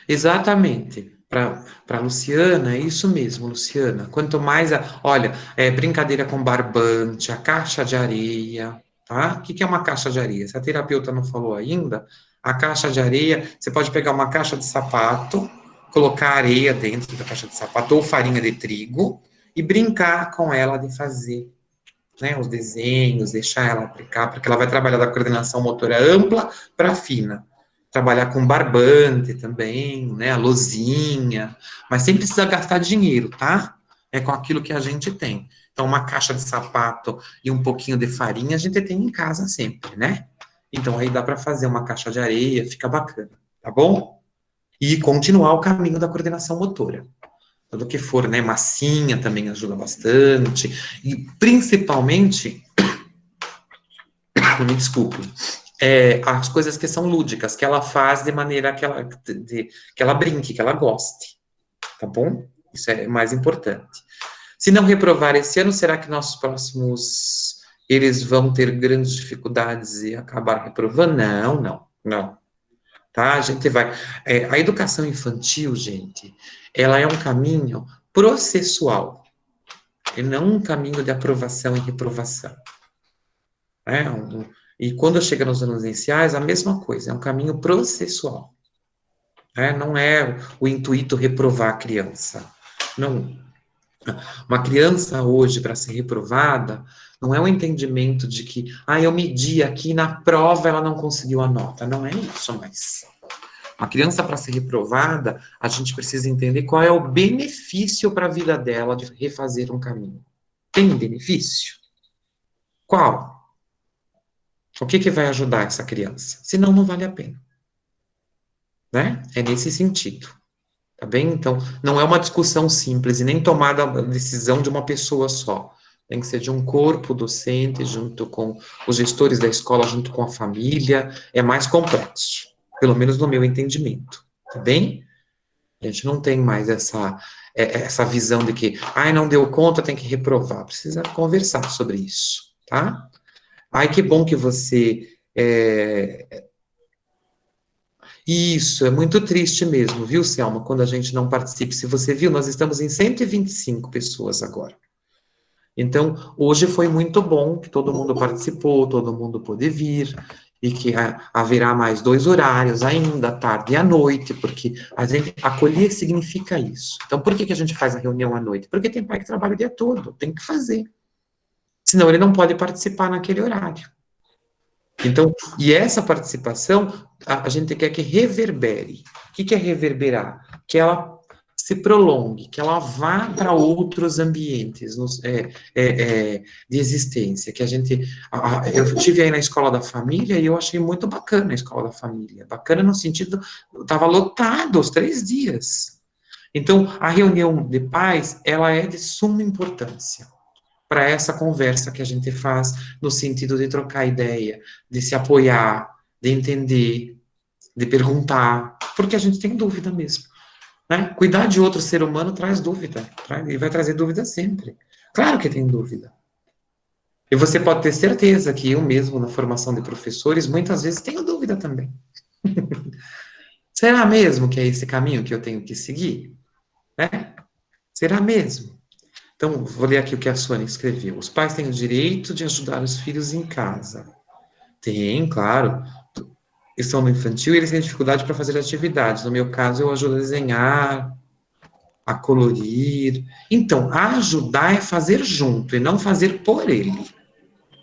Speaker 1: Exatamente. Para Luciana, é isso mesmo, Luciana. Quanto mais, olha, brincadeira com barbante, a caixa de areia, tá? O que é uma caixa de areia? Se a terapeuta não falou ainda, a caixa de areia, você pode pegar uma caixa de sapato, colocar areia dentro da caixa de sapato ou farinha de trigo e brincar com ela de fazer, né, os desenhos, deixar ela aplicar, porque ela vai trabalhar da coordenação motora ampla para fina. trabalhar com barbante também, né, a lousinha, mas sem precisar gastar dinheiro, tá? É com aquilo que a gente tem. Então, uma caixa de sapato e um pouquinho de farinha a gente tem em casa sempre, né? Então, aí dá para fazer uma caixa de areia, fica bacana, tá bom? E continuar o caminho da coordenação motora. Tudo que for, né, massinha também ajuda bastante, e principalmente, me desculpe, as coisas que são lúdicas, que ela faz de maneira que ela brinque, que ela goste, tá bom? Isso é mais importante. Se não reprovar esse ano, será que nossos próximos, eles vão ter grandes dificuldades e acabar reprovando? Não. Tá? A gente vai... a educação infantil, gente, ela é um caminho processual, e não um caminho de aprovação e reprovação. Né? E quando chega nos anos iniciais, a mesma coisa, é um caminho processual. Né? Não é o intuito reprovar a criança. Não. Uma criança hoje, para ser reprovada, não é o entendimento de que, eu medi aqui, na prova ela não conseguiu a nota. Não é isso, mas... Uma criança, para ser reprovada, a gente precisa entender qual é o benefício para a vida dela de refazer um caminho. Tem benefício? Qual? O que vai ajudar essa criança? Senão, não vale a pena. Né? É nesse sentido. Tá bem? Então, não é uma discussão simples e nem tomada a decisão de uma pessoa só. Tem que ser de um corpo docente, junto com os gestores da escola, junto com a família. É mais complexo, pelo menos no meu entendimento. Tá bem? A gente não tem mais essa visão de que, não deu conta, tem que reprovar. Precisa conversar sobre isso, tá? Que bom que você... Isso, é muito triste mesmo, viu, Selma, quando a gente não participa. Se você viu, nós estamos em 125 pessoas agora. Então, hoje foi muito bom que todo mundo participou, todo mundo pôde vir, e que haverá mais 2 horários ainda, tarde e à noite, porque a gente acolher significa isso. Então, por que a gente faz a reunião à noite? Porque tem pai que trabalha o dia todo, tem que fazer. Senão ele não pode participar naquele horário. Então, e essa participação, a gente quer que reverbere. O que é reverberar? Que ela se prolongue, que ela vá para outros ambientes de existência, que a gente... eu estive aí na Escola da Família e eu achei muito bacana a Escola da Família. Bacana no sentido, estava lotado os 3 dias. Então, a reunião de pais, ela é de suma importância para essa conversa que a gente faz no sentido de trocar ideia, de se apoiar, de entender, de perguntar, porque a gente tem dúvida mesmo. Né? Cuidar de outro ser humano traz dúvida, e vai trazer dúvida sempre. Claro que tem dúvida. E você pode ter certeza que eu mesmo, na formação de professores, muitas vezes tenho dúvida também. Será mesmo que é esse caminho que eu tenho que seguir? Né? Será mesmo? Então, vou ler aqui o que a Sônia escreveu. Os pais têm o direito de ajudar os filhos em casa. Tem, claro. Estão no infantil e eles têm dificuldade para fazer atividades. No meu caso, eu ajudo a desenhar, a colorir. Então, ajudar é fazer junto e não fazer por ele,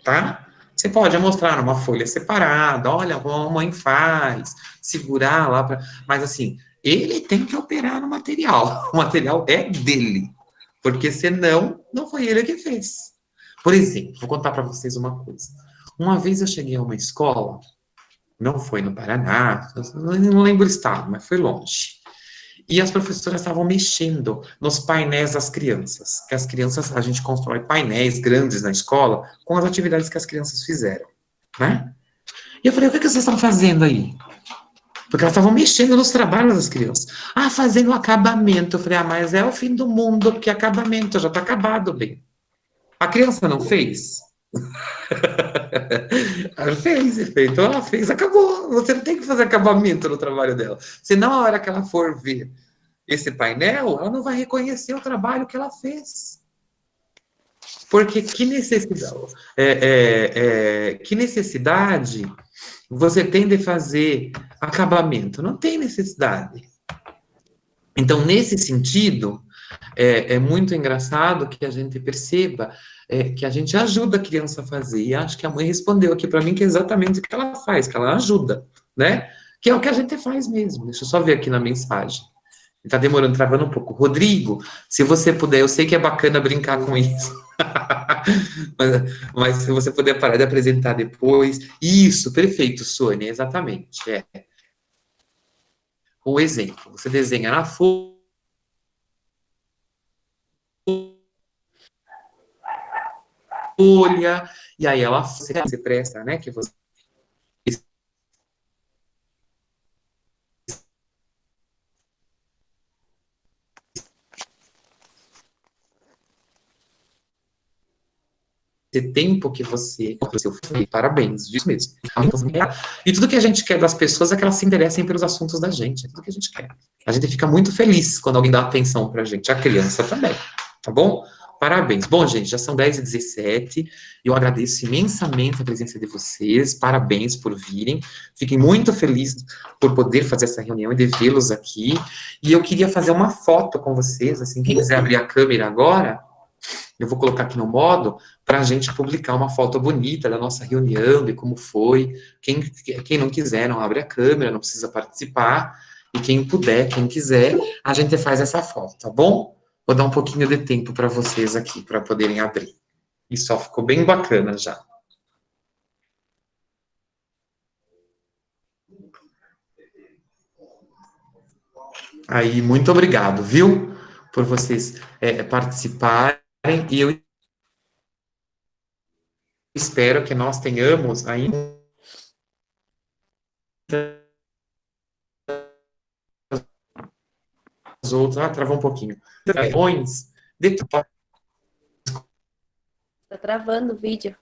Speaker 1: tá? Você pode mostrar uma folha separada, olha, a mamãe faz, segurar lá, mas assim, ele tem que operar no material. O material é dele. Porque senão, não foi ele que fez. Por exemplo, vou contar para vocês uma coisa. Uma vez eu cheguei a uma escola, não foi no Paraná, não lembro o estado, mas foi longe. E as professoras estavam mexendo nos painéis das crianças. Que as crianças, a gente constrói painéis grandes na escola com as atividades que as crianças fizeram, né? E eu falei, o que vocês estão fazendo aí? Porque elas estavam mexendo nos trabalhos das crianças. Fazendo acabamento. Eu falei, mas é o fim do mundo, porque acabamento já está acabado, bem. A criança não fez? Ela fez. Então ela fez, acabou. Você não tem que fazer acabamento no trabalho dela. Senão, a hora que ela for ver esse painel, ela não vai reconhecer o trabalho que ela fez. Porque que necessidade... que necessidade você tem de fazer acabamento? Não tem necessidade. Então, nesse sentido, é muito engraçado que a gente perceba que a gente ajuda a criança a fazer. E acho que a mãe respondeu aqui para mim que é exatamente o que ela faz, que ela ajuda, né? que é o que a gente faz mesmo. Deixa eu só ver aqui na mensagem. Está demorando, travando um pouco. Rodrigo, se você puder, eu sei que é bacana brincar com isso, mas se você puder parar de apresentar depois. Isso, perfeito, Sônia, exatamente. O exemplo, você desenha na folha, e aí ela, você presta, né, que você esse tempo que você parabéns, isso mesmo. E tudo que a gente quer das pessoas é que elas se interessem pelos assuntos da gente, é tudo que a gente quer. A gente fica muito feliz quando alguém dá atenção pra gente, a criança também, tá bom? Parabéns. Bom, gente, já são 10h17, eu agradeço imensamente a presença de vocês, parabéns por virem, fiquei muito feliz por poder fazer essa reunião e de vê-los aqui, e eu queria fazer uma foto com vocês, assim, quem quiser abrir a câmera agora, eu vou colocar aqui no modo para a gente publicar uma foto bonita da nossa reunião, de como foi. Quem não quiser, não abre a câmera, não precisa participar. E quem puder, quem quiser, a gente faz essa foto, tá bom? Vou dar um pouquinho de tempo para vocês aqui, para poderem abrir. E só ficou bem bacana já. Aí, muito obrigado, viu? Por vocês participarem. E eu espero que nós tenhamos ainda os outros. Ah, travou um pouquinho. De
Speaker 2: Tá travando o vídeo.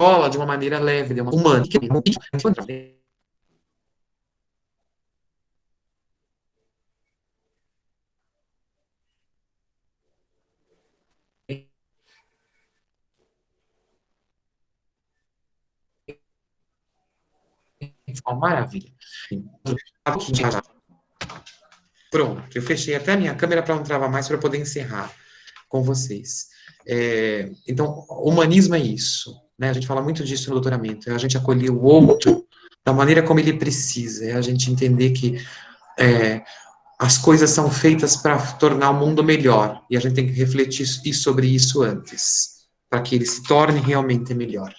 Speaker 1: escola de uma maneira leve, de uma humana. Uma maravilha. Pronto, eu fechei até a minha câmera para não travar mais, para poder encerrar com vocês. Então, humanismo é isso, né? A gente fala muito disso no doutoramento, é a gente acolher o outro da maneira como ele precisa, é a gente entender que as coisas são feitas para tornar o mundo melhor, e a gente tem que refletir sobre isso antes, para que ele se torne realmente melhor,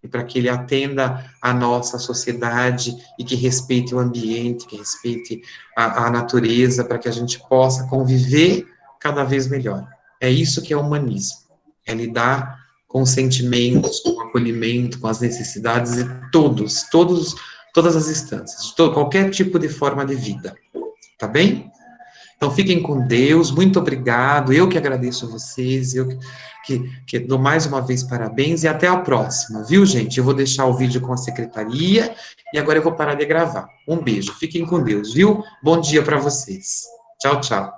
Speaker 1: e para que ele atenda à nossa sociedade, e que respeite o ambiente, que respeite a natureza, para que a gente possa conviver cada vez melhor. É isso que é humanismo, é lidar com os sentimentos, com o acolhimento, com as necessidades de todas as instâncias, de qualquer tipo de forma de vida, tá bem? Então, fiquem com Deus, muito obrigado, eu que agradeço a vocês, eu que dou mais uma vez parabéns, e até a próxima, viu, gente? Eu vou deixar o vídeo com a secretaria, e agora eu vou parar de gravar. Um beijo, fiquem com Deus, viu? Bom dia para vocês. Tchau, tchau.